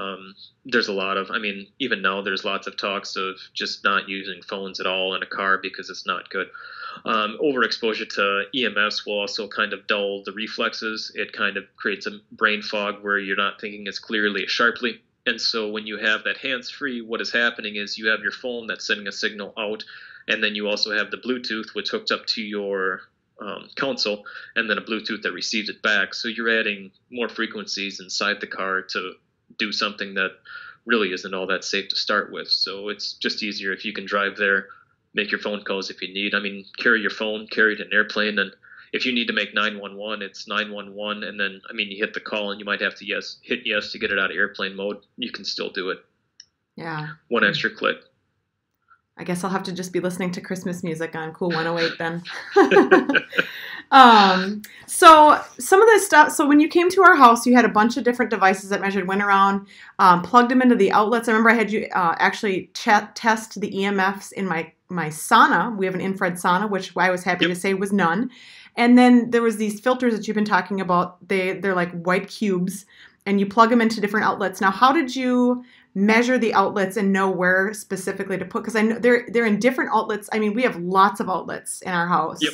There's a lot of, I mean, even now there's lots of talks of just not using phones at all in a car because it's not good. Overexposure to EMFs will also kind of dull the reflexes. It kind of creates a brain fog where you're not thinking as clearly as sharply. And so when you have that hands-free, what is happening is you have your phone that's sending a signal out, and then you also have the Bluetooth, which hooks up to your console, and then a Bluetooth that receives it back. So you're adding more frequencies inside the car to do something that really isn't all that safe to start with. So it's just easier if you can drive there, make your phone calls if you need. I mean, carry your phone, carry it in an airplane, and if you need to make 911, it's 911, and then, I mean, you hit the call, and you might have to hit yes to get it out of airplane mode. You can still do it.
Yeah.
One extra click.
I guess I'll have to just be listening to Christmas music on Cool 108 then. So some of this stuff, so when you came to our house, you had a bunch of different devices that measured, went around, plugged them into the outlets. I remember I had you actually test the EMFs in my sauna. We have an infrared sauna, which I was happy to say was none. And then there was these filters that you've been talking about. They're like white cubes, and you plug them into different outlets. Now, how did you measure the outlets and know where specifically to put? Because I know they're in different outlets. I mean, we have lots of outlets in our house.
Yep.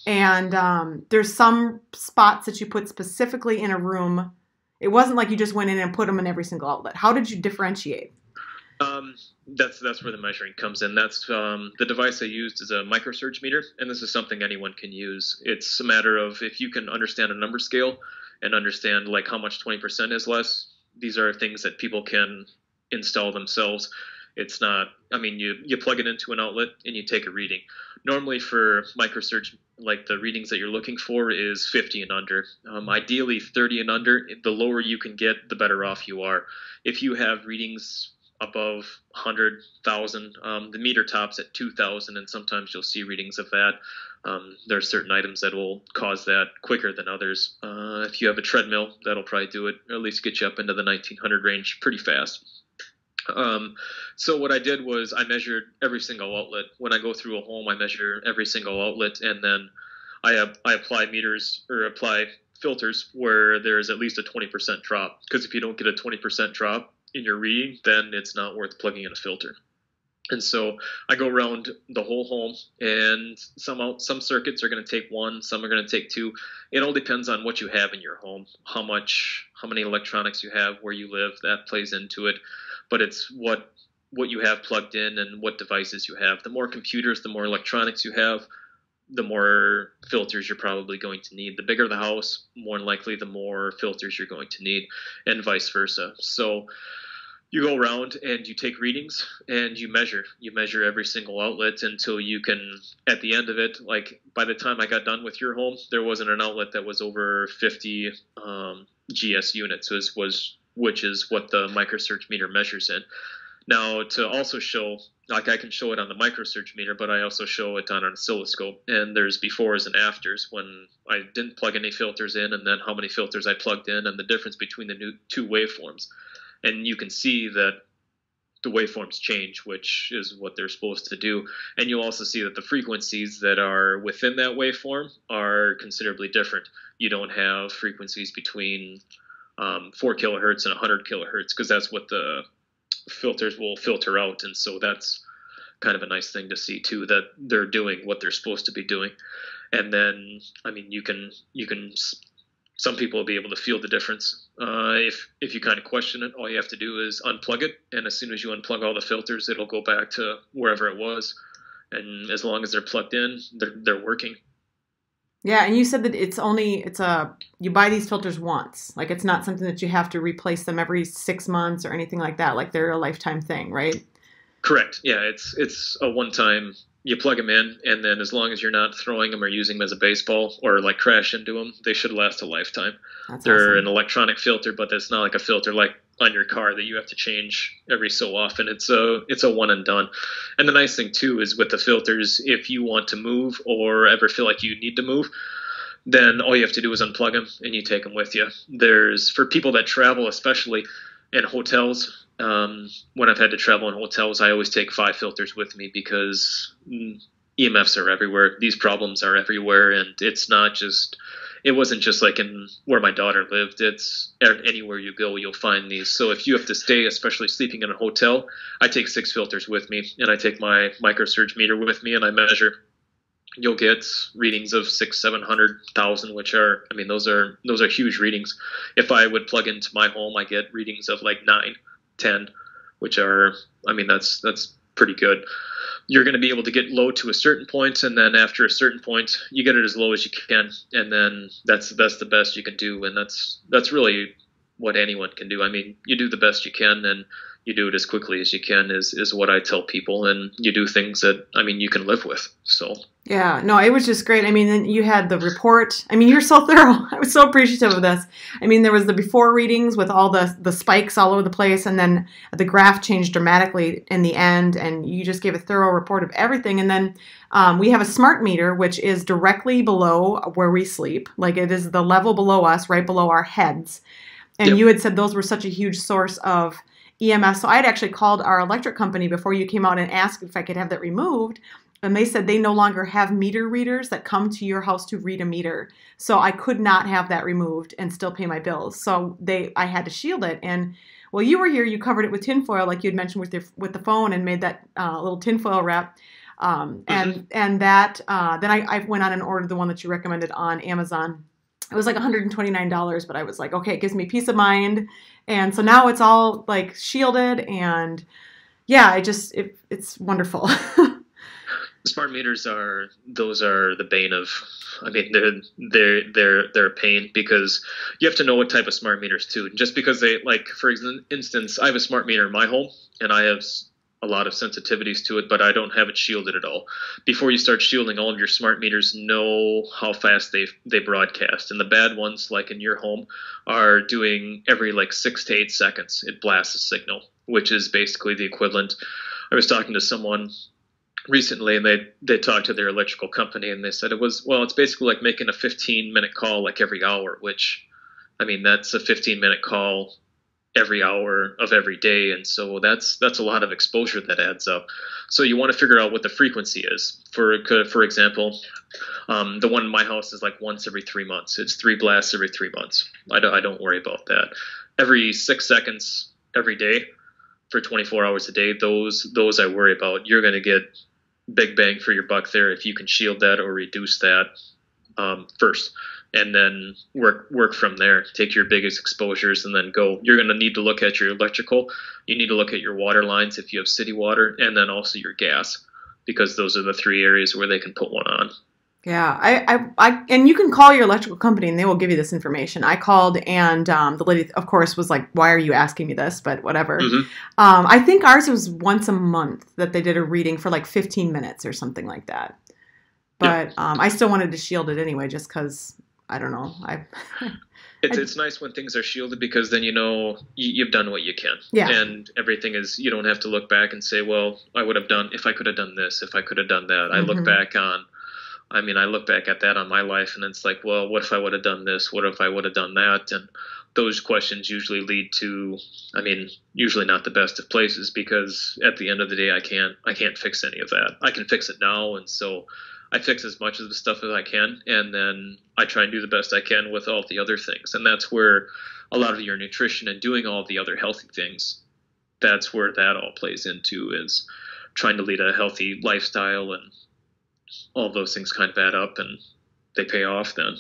And there's some spots that you put specifically in a room. It wasn't like you just went in and put them in every single outlet. How did you differentiate?
That's where the measuring comes in. That's the device I used is a microsurge meter, and this is something anyone can use. It's a matter of if you can understand a number scale and understand like how much 20% is less. These are things that people can install themselves. It's not, I mean, you plug it into an outlet and you take a reading. Normally for microsurge, like the readings that you're looking for is 50 and under. Ideally 30 and under. The lower you can get, the better off you are. If you have readings above 100,000, the meter tops at 2,000, and sometimes you'll see readings of that. There are certain items that will cause that quicker than others. If you have a treadmill, that'll probably do it, or at least get you up into the 1900 range pretty fast. So what I did was I measured every single outlet. When I go through a home, I measure every single outlet, and then I apply meters or apply filters where there's at least a 20% drop, because if you don't get a 20% drop in your reading, then it's not worth plugging in a filter. And so I go around the whole home, and some circuits are going to take one, some are going to take two. It all depends on what you have in your home, how many electronics you have, where you live, that plays into it. But it's what you have plugged in and what devices you have. The more computers, the more electronics you have, the more filters you're probably going to need. The bigger the house, more than likely the more filters you're going to need, and vice versa. So you go around and you take readings and you measure every single outlet until you can, at the end of it, like by the time I got done with your home, there wasn't an outlet that was over 50 GS units, which is what the microsurge meter measures in. Now, to also show, like I can show it on the microsurge meter, but I also show it on an oscilloscope, and there's befores and afters when I didn't plug any filters in, and then how many filters I plugged in, and the difference between the two waveforms. And you can see that the waveforms change, which is what they're supposed to do. And you'll also see that the frequencies that are within that waveform are considerably different. You don't have frequencies between 4 kilohertz and 100 kilohertz, because that's what the filters will filter out. And so that's kind of a nice thing to see too, that they're doing what they're supposed to be doing. And then, I mean, you can some people will be able to feel the difference. If you kind of question it, all you have to do is unplug it, and as soon as you unplug all the filters, it'll go back to wherever it was. And as long as they're plugged in, they're working.
Yeah, and you said that you buy these filters once. Like, it's not something that you have to replace them every 6 months or anything like that. Like, they're a lifetime thing, right?
Correct. Yeah, it's a one-time. You plug them in, and then as long as you're not throwing them or using them as a baseball or like crash into them, they should last a lifetime. They're awesome. An electronic filter, but it's not like a filter like on your car that you have to change every so often. It's a one and done. And the nice thing too is with the filters, if you want to move or ever feel like you need to move, then all you have to do is unplug them and you take them with you. For people that travel, especially in hotels, when I've had to travel in hotels, I always take 5 filters with me, because EMFs are everywhere. These problems are everywhere, and it wasn't just like in where my daughter lived. It's anywhere you go, you'll find these. So if you have to stay, especially sleeping in a hotel, I take 6 filters with me, and I take my microsurge meter with me, and I measure. You'll get readings of 600, 700, 1,000, which are, I mean, those are huge readings. If I would plug into my home, I get readings of like 9, 10, which are, I mean, that's pretty good. You're going to be able to get low to a certain point, and then after a certain point, you get it as low as you can, and then that's the best you can do, and that's really what anyone can do. I mean, you do the best you can, and you do it as quickly as you can is what I tell people, and you do things that, I mean, you can live with. So
yeah, no, it was just great. I mean, then you had the report. I mean, you're so thorough. I was so appreciative of this. I mean, there was the before readings with all the spikes all over the place, and then the graph changed dramatically in the end, and you just gave a thorough report of everything. And then we have a smart meter, which is directly below where we sleep. Like, it is the level below us, right below our heads. And yep. You had said those were such a huge source of EMF. So I had actually called our electric company before you came out and asked if I could have that removed. And they said they no longer have meter readers that come to your house to read a meter. So I could not have that removed and still pay my bills. So I had to shield it. And while you were here, you covered it with tinfoil, like you had mentioned with the phone, and made that little tinfoil wrap. And that then I went on and ordered the one that you recommended on Amazon. It was like $129, but I was like, okay, it gives me peace of mind. And so now it's all like shielded, and yeah, it's wonderful.
Smart meters are the bane of, I mean, they're a pain, because you have to know what type of smart meters too. Just because they, like, for instance, I have a smart meter in my home, and I have a lot of sensitivities to it, but I don't have it shielded at all. Before you start shielding all of your smart meters, know how fast they broadcast. And the bad ones, like in your home, are doing every like 6 to 8 seconds. It blasts a signal, which is basically the equivalent. I was talking to someone recently, and they talked to their electrical company, and they said it's basically like making a 15-minute call like every hour, which, I mean, that's a 15-minute call every hour of every day, and so that's a lot of exposure that adds up. So you want to figure out what the frequency is. For example, the one in my house is like once every 3 months. It's 3 blasts every 3 months. I don't worry about that. Every 6 seconds every day for 24 hours a day, those I worry about. You're going to get big bang for your buck there if you can shield that or reduce that first, and then work from there. Take your biggest exposures and then go. You're going to need to look at your electrical. You need to look at your water lines if you have city water, and then also your gas, because those are the 3 areas where they can put one on.
Yeah, I and you can call your electrical company and they will give you this information. I called and the lady, of course, was like, "Why are you asking me this?" But whatever.
Mm-hmm.
I think ours was once a month that they did a reading for like 15 minutes or something like that. But I still wanted to shield it anyway, just because I don't know.
It's nice when things are shielded, because then you know you've done what you can.
Yeah.
And everything is, you don't have to look back and say, well, I would have done, if I could have done this, if I could have done that. I look back at that on my life, and it's like, well, what if I would have done this? What if I would have done that? And those questions usually lead to, usually not the best of places, because at the end of the day, I can't fix any of that. I can fix it now, and so I fix as much of the stuff as I can, and then I try and do the best I can with all the other things. And that's where a lot of your nutrition and doing all the other healthy things, that's where that all plays into, is trying to lead a healthy lifestyle, and all those things kind of add up and they pay off then.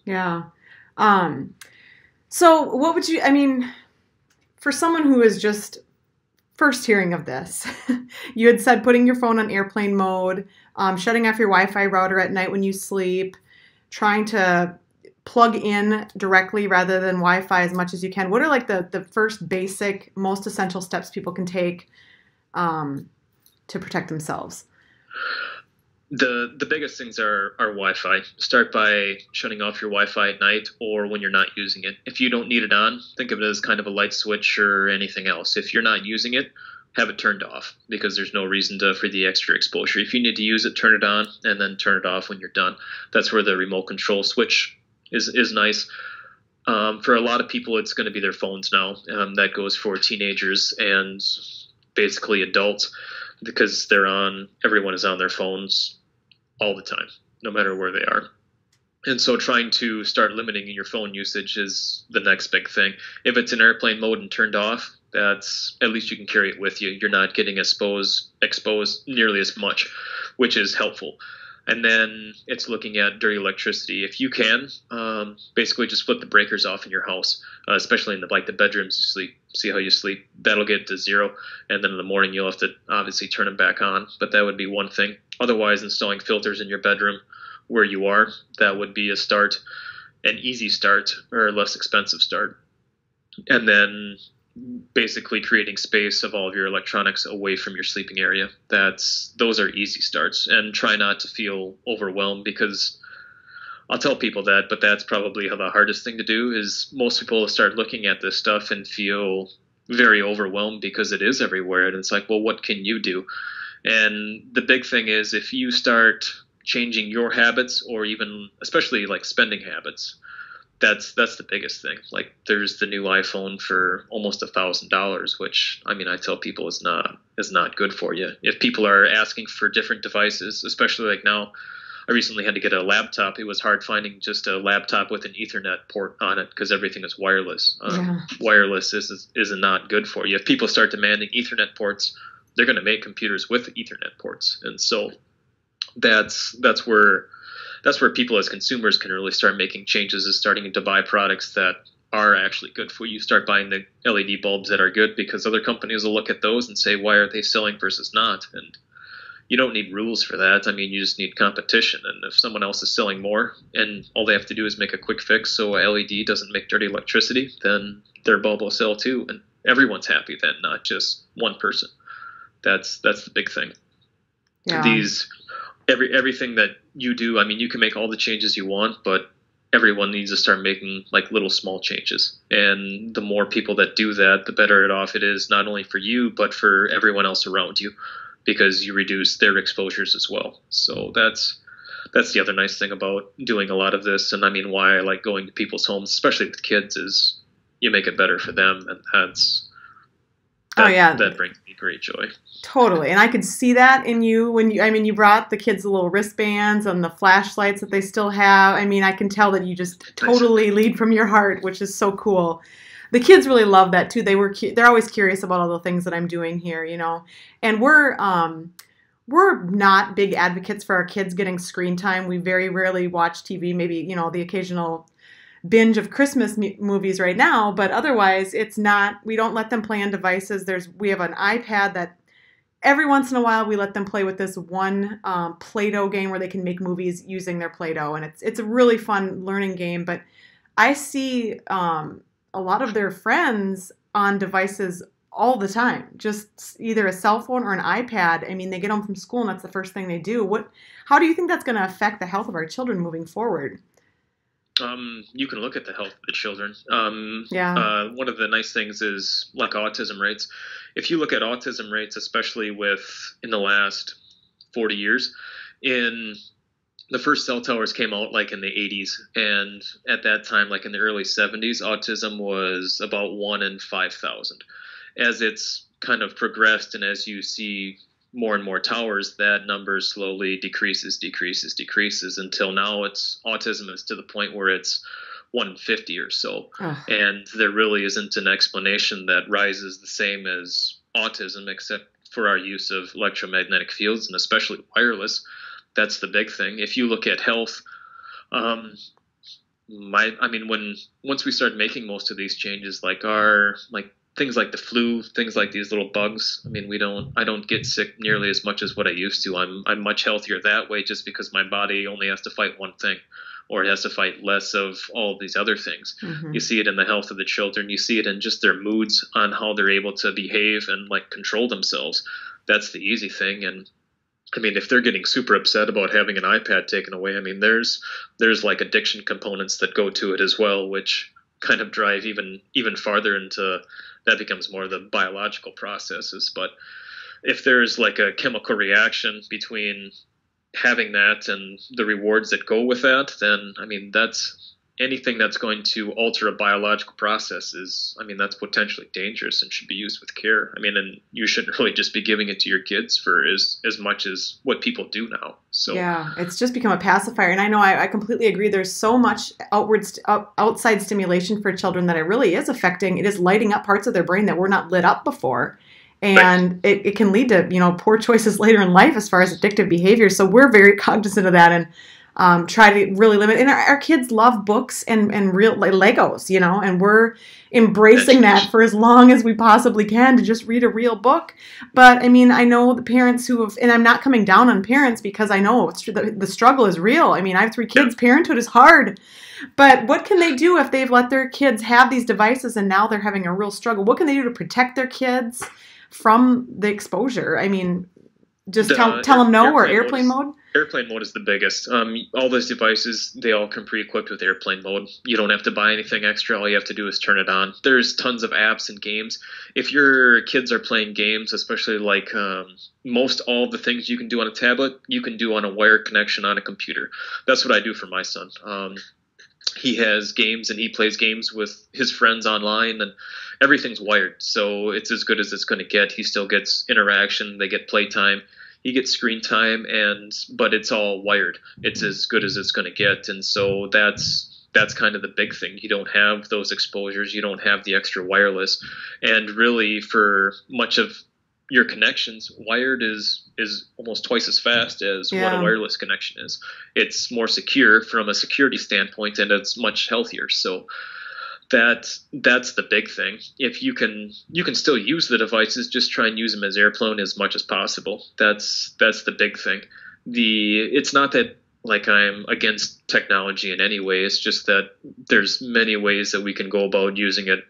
Yeah. So what would you, for someone who is just first hearing of this, you had said putting your phone on airplane mode, shutting off your Wi-Fi router at night when you sleep, trying to plug in directly rather than Wi-Fi as much as you can. What are like the first basic, most essential steps people can take to protect themselves?
The biggest things are Wi-Fi. Start by shutting off your Wi-Fi at night or when you're not using it. If you don't need it on, think of it as kind of a light switch or anything else. If you're not using it, have it turned off, because there's no reason for the extra exposure. If you need to use it, turn it on and then turn it off when you're done. That's where the remote control switch is nice. For a lot of people, it's going to be their phones now. That goes for teenagers and basically adults, because everyone is on their phones all the time, no matter where they are. And so trying to start limiting your phone usage is the next big thing. If it's in airplane mode and turned off, that's, at least you can carry it with you. You're not getting exposed nearly as much, which is helpful. And then it's looking at dirty electricity. If you can, basically just flip the breakers off in your house, especially in the bedrooms you sleep. See how you sleep. That'll get to 0. And then in the morning, you'll have to obviously turn them back on. But that would be one thing. Otherwise, installing filters in your bedroom where you are, that would be a start, an easy start or a less expensive start. And then basically creating space of all of your electronics away from your sleeping area. Those are easy starts. And try not to feel overwhelmed, because I'll tell people that, but that's probably the hardest thing to do. Is most people start looking at this stuff and feel very overwhelmed because it is everywhere. And it's like, well, what can you do? And the big thing is, if you start changing your habits, or even especially like spending habits, that's the biggest thing. Like, there's the new iPhone for almost $1,000, which I tell people is not good for you. If people are asking for different devices, especially like now, I recently had to get a laptop. It was hard finding just a laptop with an Ethernet port on it, because everything is wireless. Wireless is not good for you. If people start demanding Ethernet ports, they're going to make computers with Ethernet ports, and so that's where people as consumers can really start making changes, is starting to buy products that are actually good for you. Start buying the LED bulbs that are good, because other companies will look at those and say, why are they selling versus not? And you don't need rules for that. You just need competition. And if someone else is selling more and all they have to do is make a quick fix so a LED doesn't make dirty electricity, then their bulb will sell too. And everyone's happy then, not just one person. That's the big thing.
Yeah.
Everything that you do, you can make all the changes you want, but everyone needs to start making like little small changes. And the more people that do that, the better off it is, not only for you, but for everyone else around you, because you reduce their exposures as well. So that's the other nice thing about doing a lot of this. And why I like going to people's homes, especially with kids, is you make it better for them, and that brings me great joy.
Totally. And I could see that in you when you brought the kids the little wristbands and the flashlights that they still have. I mean, I can tell that you just totally lead from your heart, which is so cool. The kids really love that too. They're always curious about all the things that I'm doing here, and we're not big advocates for our kids getting screen time. We very rarely watch TV, maybe, the occasional binge of Christmas movies right now, but otherwise we don't let them play on devices. We have an iPad that every once in a while we let them play with this one Play-Doh game where they can make movies using their Play-Doh, and it's a really fun learning game. But I see a lot of their friends on devices all the time, just either a cell phone or an iPad. I mean, they get home from school and that's the first thing they do. How do you think that's going to affect the health of our children moving forward?
You can look at the health of the children. One of the nice things is like autism rates. If you look at autism rates, especially in the last 40 years, the first cell towers came out like in the 80s, and at that time, like in the early 70s, autism was about 1 in 5,000. As it's kind of progressed and as you see more and more towers, that number slowly decreases until now autism is to the point where it's 1 in 50 or so. And there really isn't an explanation that rises the same as autism, except for our use of electromagnetic fields, and especially wireless. That's the big thing. If you look at health, once we started making most of these changes, like things like the flu, things like these little bugs, I don't get sick nearly as much as what I used to. I'm much healthier that way, just because my body only has to fight one thing, or it has to fight less of all of these other things. Mm-hmm. You see it in the health of the children. You see it in just their moods, on how they're able to behave and control themselves. That's the easy thing. And if they're getting super upset about having an iPad taken away, there's like addiction components that go to it as well, which kind of drive even farther into that, becomes more of the biological processes. But if there's like a chemical reaction between having that and the rewards that go with that, then that's anything that's going to alter a biological process that's potentially dangerous and should be used with care. And you shouldn't really just be giving it to your kids for as much as what people do now. So
yeah, it's just become a pacifier. And I know I completely agree. There's so much outside stimulation for children that it really is affecting. It is lighting up parts of their brain that were not lit up before. And right. it can lead to, poor choices later in life as far as addictive behavior. So we're very cognizant of that, and try to really limit. And our kids love books and real Legos, and we're embracing that for as long as we possibly can, to just read a real book. But I know the parents and I'm not coming down on parents, because I know the struggle is real. I have 3 kids. Parenthood is hard. But what can they do if they've let their kids have these devices and now they're having a real struggle? What can they do to protect their kids from the exposure? Just tell them no, or airplane mode?
Airplane mode is the biggest. All those devices, they all come pre-equipped with airplane mode. You don't have to buy anything extra. All you have to do is turn it on. There's tons of apps and games. If your kids are playing games, especially most all the things you can do on a tablet, you can do on a wired connection on a computer. That's what I do for my son. He has games, and he plays games with his friends online, and everything's wired. So it's as good as it's going to get. He still gets interaction. They get playtime. He gets screen time, but it's all wired. It's as good as it's going to get. And so that's kind of the big thing. You don't have those exposures. You don't have the extra wireless. And really, for much of your connections, wired is almost twice as fast as what a wireless connection is. It's more secure from a security standpoint, and it's much healthier. So that's the big thing. If you can still use the devices, just try and use them as airplane as much as possible. That's the big thing. It's not that I'm against technology in any way. It's just that there's many ways that we can go about using it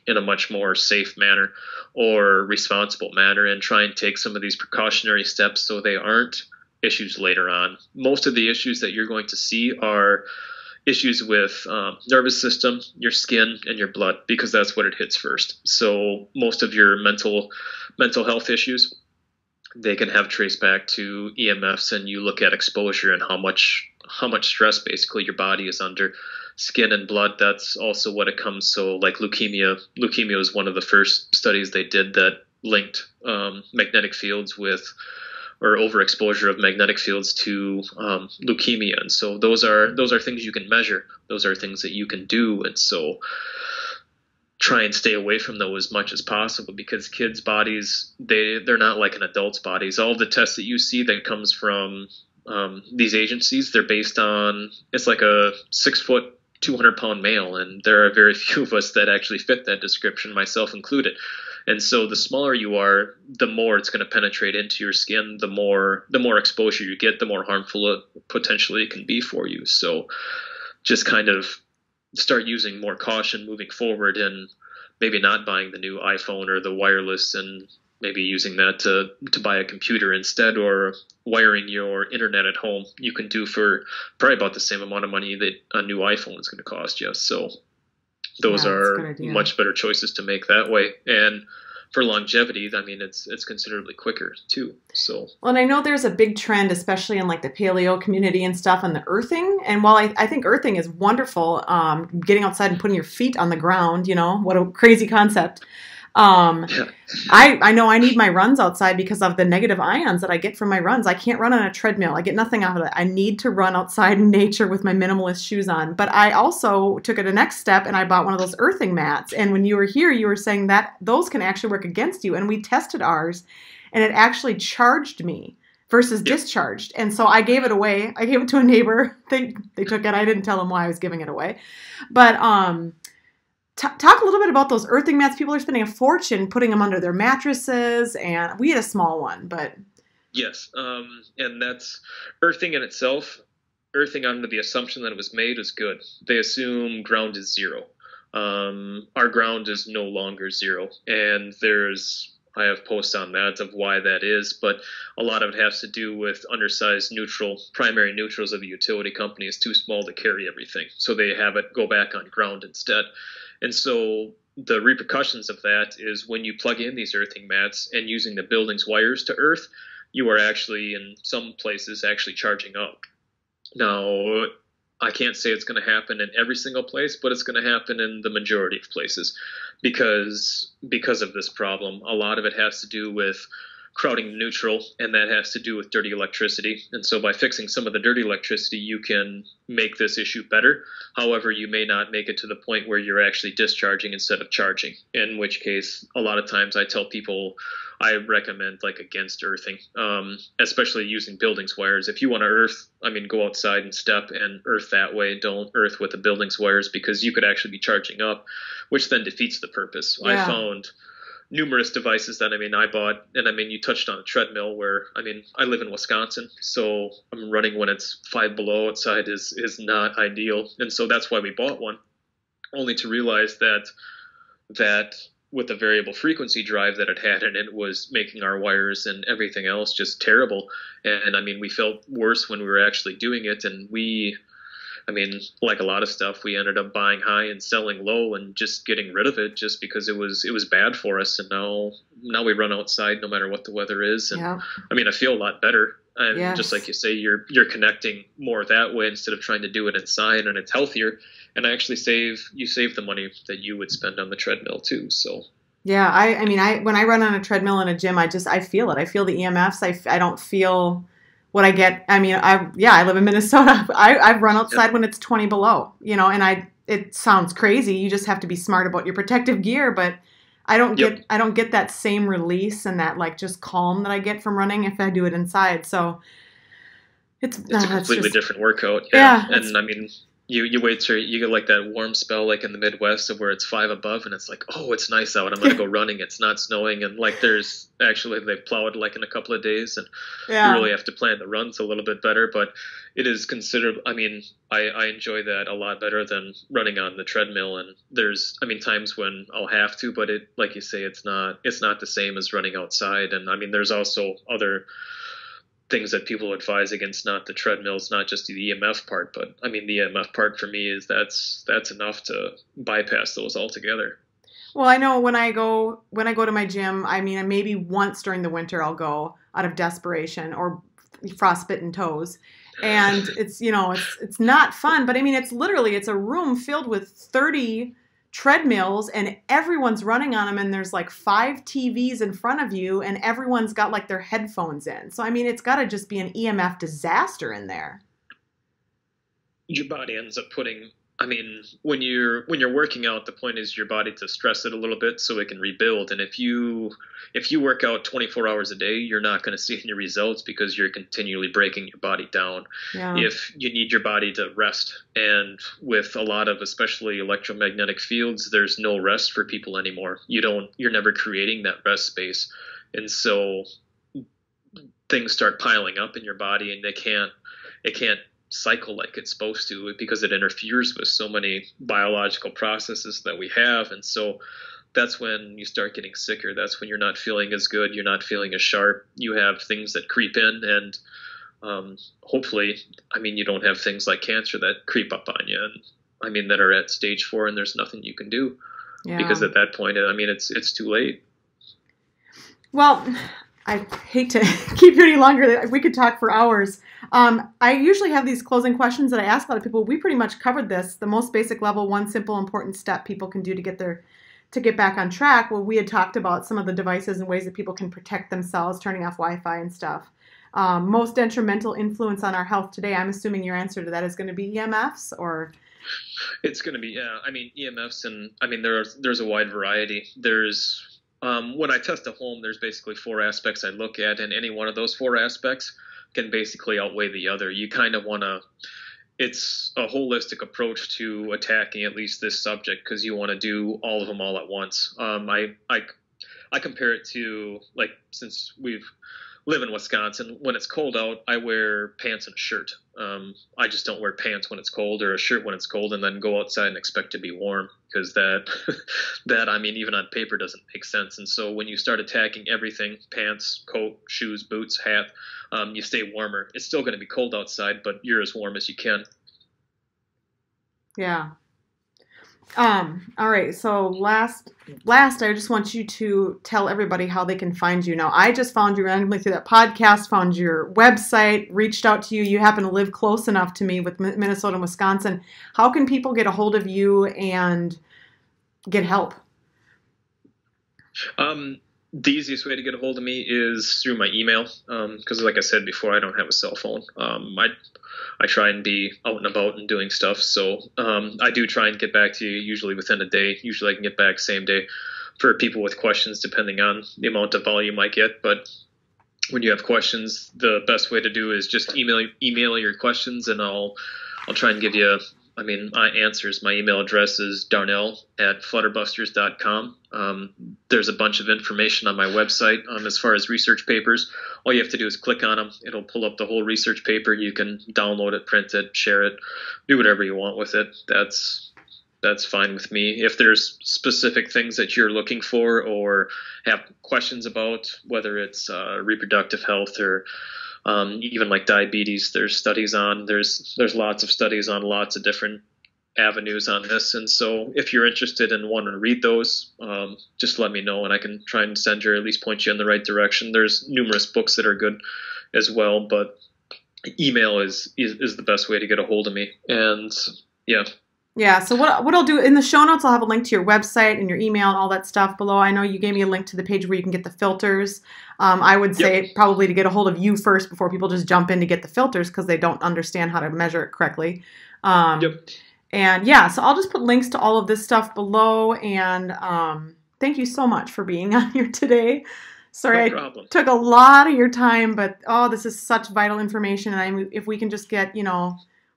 in a much more safe manner or responsible manner, and try and take some of these precautionary steps so they aren't issues later on. Most of the issues that you're going to see are issues with nervous system, your skin, and your blood, because that's what it hits first. So most of your mental health issues, they can have traced back to EMFs, and you look at exposure and how much stress basically your body is under. skin and blood, that's also what it comes. So like leukemia was one of the first studies they did that linked magnetic fields with, or overexposure of magnetic fields to leukemia. And so those are things you can measure. Those are things that you can do. And so try and stay away from those as much as possible, because kids' bodies, they're not like an adult's bodies. All the tests that you see that comes from these agencies, they're based on, it's like a 6 foot, 200-pound male, and there are very few of us that actually fit that description, myself included. And so the smaller you are, the more it's going to penetrate into your skin, the more exposure you get, the more harmful it potentially can be for you. So just kind of start using more caution moving forward, and maybe not buying the new iPhone or the wireless, and maybe using that to buy a computer instead, or wiring your internet at home. You can do for probably about the same amount of money that a new iPhone is going to cost you. So those are much better choices to make that way. And for longevity, I mean, it's considerably quicker too. So,
well, and I know there's a big trend, especially in like the paleo community and stuff, on the earthing. And while I think earthing is wonderful, getting outside and putting your feet on the ground, what a crazy concept. I know I need my runs outside because of the negative ions that I get from my runs. I can't run on a treadmill. I get nothing out of it. I need to run outside in nature with my minimalist shoes on. But I also took it a next step, and I bought one of those earthing mats. And when you were here, you were saying that those can actually work against you. And we tested ours, and it actually charged me versus discharged. And so I gave it away. I gave it to a neighbor. They took it. I didn't tell them why I was giving it away. But talk a little bit about those earthing mats. People are spending a fortune putting them under their mattresses, and we had a small one, but
yes, and that's earthing in itself. Earthing under the assumption that it was made is good. They assume ground is zero. Our ground is no longer zero, and I have posts on that of why that is, but a lot of it has to do with undersized primary neutrals of the utility company is too small to carry everything, so they have it go back on ground instead. And so the repercussions of that is when you plug in these earthing mats and using the building's wires to earth, you are actually, in some places, actually charging up. Now, I can't say it's going to happen in every single place, but it's going to happen in the majority of places because of this problem. A lot of it has to do with crowding neutral, and that has to do with dirty electricity. And so by fixing some of the dirty electricity, you can make this issue better. However, you may not make it to the point where you're actually discharging instead of charging, in which case a lot of times I tell people I recommend against earthing, especially using buildings wires. If you want to earth, go outside and step and earth that way. Don't earth with the buildings wires, because you could actually be charging up, which then defeats the purpose. Yeah. I found numerous devices that I bought, and you touched on a treadmill where I live in Wisconsin, so I'm running when it's 5 below outside is not ideal, and so that's why we bought one, only to realize that with the variable frequency drive that it had in it was making our wires and everything else just terrible. And we felt worse when we were actually doing it, and like a lot of stuff, we ended up buying high and selling low and just getting rid of it just because it was bad for us. And now we run outside no matter what the weather is. And yeah. I feel a lot better. And yes. Just like you say, you're connecting more that way instead of trying to do it inside, and it's healthier. And I actually save the money that you would spend on the treadmill too. So
yeah, I when I run on a treadmill in a gym, I feel it. I feel the EMFs. I don't feel what I get. I live in Minnesota. I run outside when it's 20 below, and it sounds crazy. You just have to be smart about your protective gear, but I don't get that same release and that just calm that I get from running if I do it inside. So it's
a completely different workout. Yeah. And you wait till you get that warm spell in the Midwest of where it's 5 above and it's oh, it's nice out. I'm going to go running. It's not snowing. And there's actually, they've plowed in a couple of days, and you really have to plan the runs a little bit better, but it is considered, I enjoy that a lot better than running on the treadmill. And there's, times when I'll have to, but it, like you say, it's not the same as running outside. And there's also other things that people advise against, not the treadmills, not just the EMF part, but the EMF part for me is that's enough to bypass those altogether.
Well, I know when I go to my gym, maybe once during the winter I'll go out of desperation or frostbitten toes. And it's, it's not fun, but I mean, it's a room filled with 30 treadmills and everyone's running on them, and there's like 5 TVs in front of you and everyone's got like their headphones in. So I mean, it's got to just be an EMF disaster in there.
Your body ends up when you're working out, the point is your body to stress it a little bit so it can rebuild. And if you work out 24 hours a day, you're not going to see any results because you're continually breaking your body down.
Yeah.
If you need your body to rest, and with a lot of especially electromagnetic fields, there's no rest for people anymore. You're never creating that rest space. And so things start piling up in your body, and it can't cycle like it's supposed to because it interferes with so many biological processes that we have. And so that's when you start getting sicker. That's when you're not feeling as good. You're not feeling as sharp. You have things that creep in, and hopefully, you don't have things like cancer that creep up on you, and that are at stage 4, and there's nothing you can do.
Yeah.
Because at that point, it's too late.
Well, I hate to keep you any longer. We could talk for hours. I usually have these closing questions that I ask a lot of people. We pretty much covered this. The most basic level, one simple, important step people can do to get back on track. Well, we had talked about some of the devices and ways that people can protect themselves, turning off Wi-Fi and stuff. Most detrimental influence on our health today, I'm assuming your answer to that is going to be EMFs, or?
It's going to be, EMFs, and there's a wide variety. There's when I test a home, there's basically 4 aspects I look at, and any one of those 4 aspects can basically outweigh the other. You kind of want to, it's a holistic approach to attacking at least this subject, because you want to do all of them all at once. I compare it to, like, since we've live in Wisconsin, when it's cold out, I wear pants and a shirt. I just don't wear pants when it's cold or a shirt when it's cold and then go outside and expect to be warm, because that even on paper doesn't make sense. And so when you start attacking everything, pants, coat, shoes, boots, hat, you stay warmer. It's still going to be cold outside, but you're as warm as you can.
Yeah. All right. So last, I just want you to tell everybody how they can find you. Now, I just found you randomly through that podcast, found your website, reached out to you. You happen to live close enough to me with Minnesota and Wisconsin. How can people get a hold of you and get help?
The easiest way to get a hold of me is through my email, because like I said before, I don't have a cell phone. I try and be out and about and doing stuff, so I do try and get back to you usually within a day. Usually I can get back same day for people with questions, depending on the amount of volume I get. But when you have questions, the best way to do is just email your questions, and I'll try and give you answers. My email address is darnell@flutterbusters.com. There's a bunch of information on my website as far as research papers. All you have to do is click on them. It'll pull up the whole research paper. You can download it, print it, share it, do whatever you want with it. That's fine with me. If there's specific things that you're looking for or have questions about, whether it's reproductive health or even like diabetes, there's lots of studies on lots of different avenues on this. And so if you're interested and want to read those, just let me know and I can try and send you or at least point you in the right direction. There's numerous books that are good as well, but email is the best way to get a hold of me. And yeah.
Yeah, so what I'll do in the show notes, I'll have a link to your website and your email and all that stuff below. I know you gave me a link to the page where you can get the filters. I would say probably to get a hold of you first before people just jump in to get the filters because they don't understand how to measure it correctly. And yeah, so I'll just put links to all of this stuff below. And thank you so much for being on here today. Sorry,
no problem.
I took a lot of your time, but this is such vital information. And if we can just get,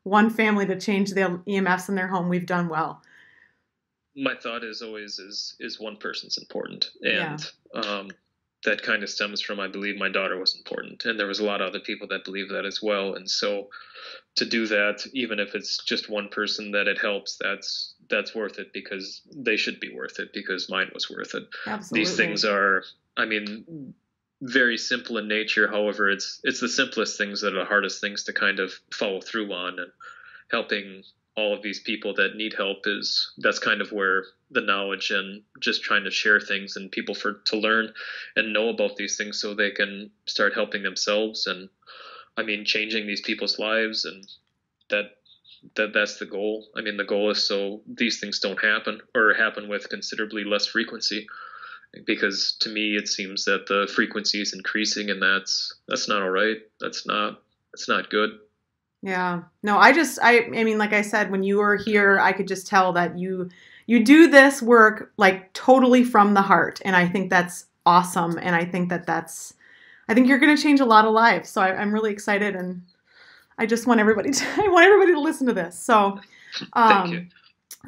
one family to change the EMFs in their home, we've done well.
My thought is always is one person's important. And that kind of stems from, I believe my daughter was important. And there was a lot of other people that believe that as well. And so to do that, even if it's just one person that it helps, that's worth it, because they should be worth it, because mine was worth it.
Absolutely.
These things are, very simple in nature. However, it's the simplest things that are the hardest things to kind of follow through on, and helping all of these people that need help that's kind of where the knowledge and just trying to share things and people to learn and know about these things so they can start helping themselves and I mean, changing these people's lives, and that's the goal. I mean, the goal is so these things don't happen, or happen with considerably less frequency, because to me it seems that the frequency is increasing, and that's not all right. That's not good.
Yeah. No, I mean, like I said, when you were here, I could just tell that you do this work like totally from the heart. And I think that's awesome. And I think I think you're going to change a lot of lives. So I'm really excited, and I just want everybody to listen to this. So,
Thank you.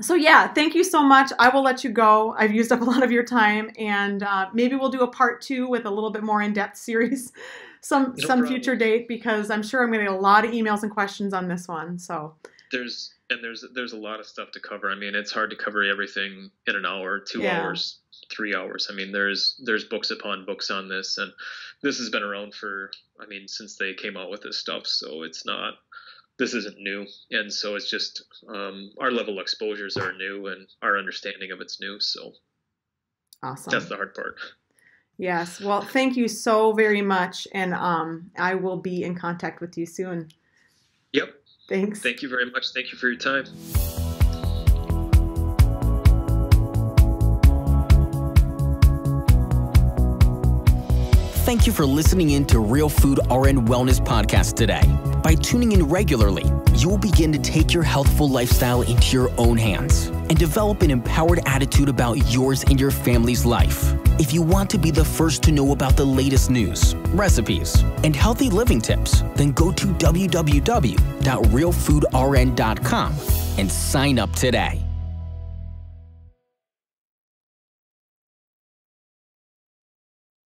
So yeah, thank you so much. I will let you go. I've used up a lot of your time, and maybe we'll do a part 2 with a little bit more in-depth series some future date, because I'm sure I'm going to get a lot of emails and questions on this one. So
there's a lot of stuff to cover. I mean, it's hard to cover everything in an hour, 2 hours, 3 hours. I mean, there's books upon books on this, and this has been around for, I mean, since they came out with this stuff. So this isn't new. And so it's just, our level of exposures are new, and our understanding of it's new. So
awesome.
That's the hard part.
Yes. Well, thank you so very much. And I will be in contact with you soon.
Yep.
Thanks.
Thank you very much. Thank you for your time.
Thank you for listening in to Real Food RN Wellness Podcast today. By tuning in regularly, you will begin to take your healthful lifestyle into your own hands and develop an empowered attitude about yours and your family's life. If you want to be the first to know about the latest news, recipes, and healthy living tips, then go to www.realfoodrn.com and sign up today.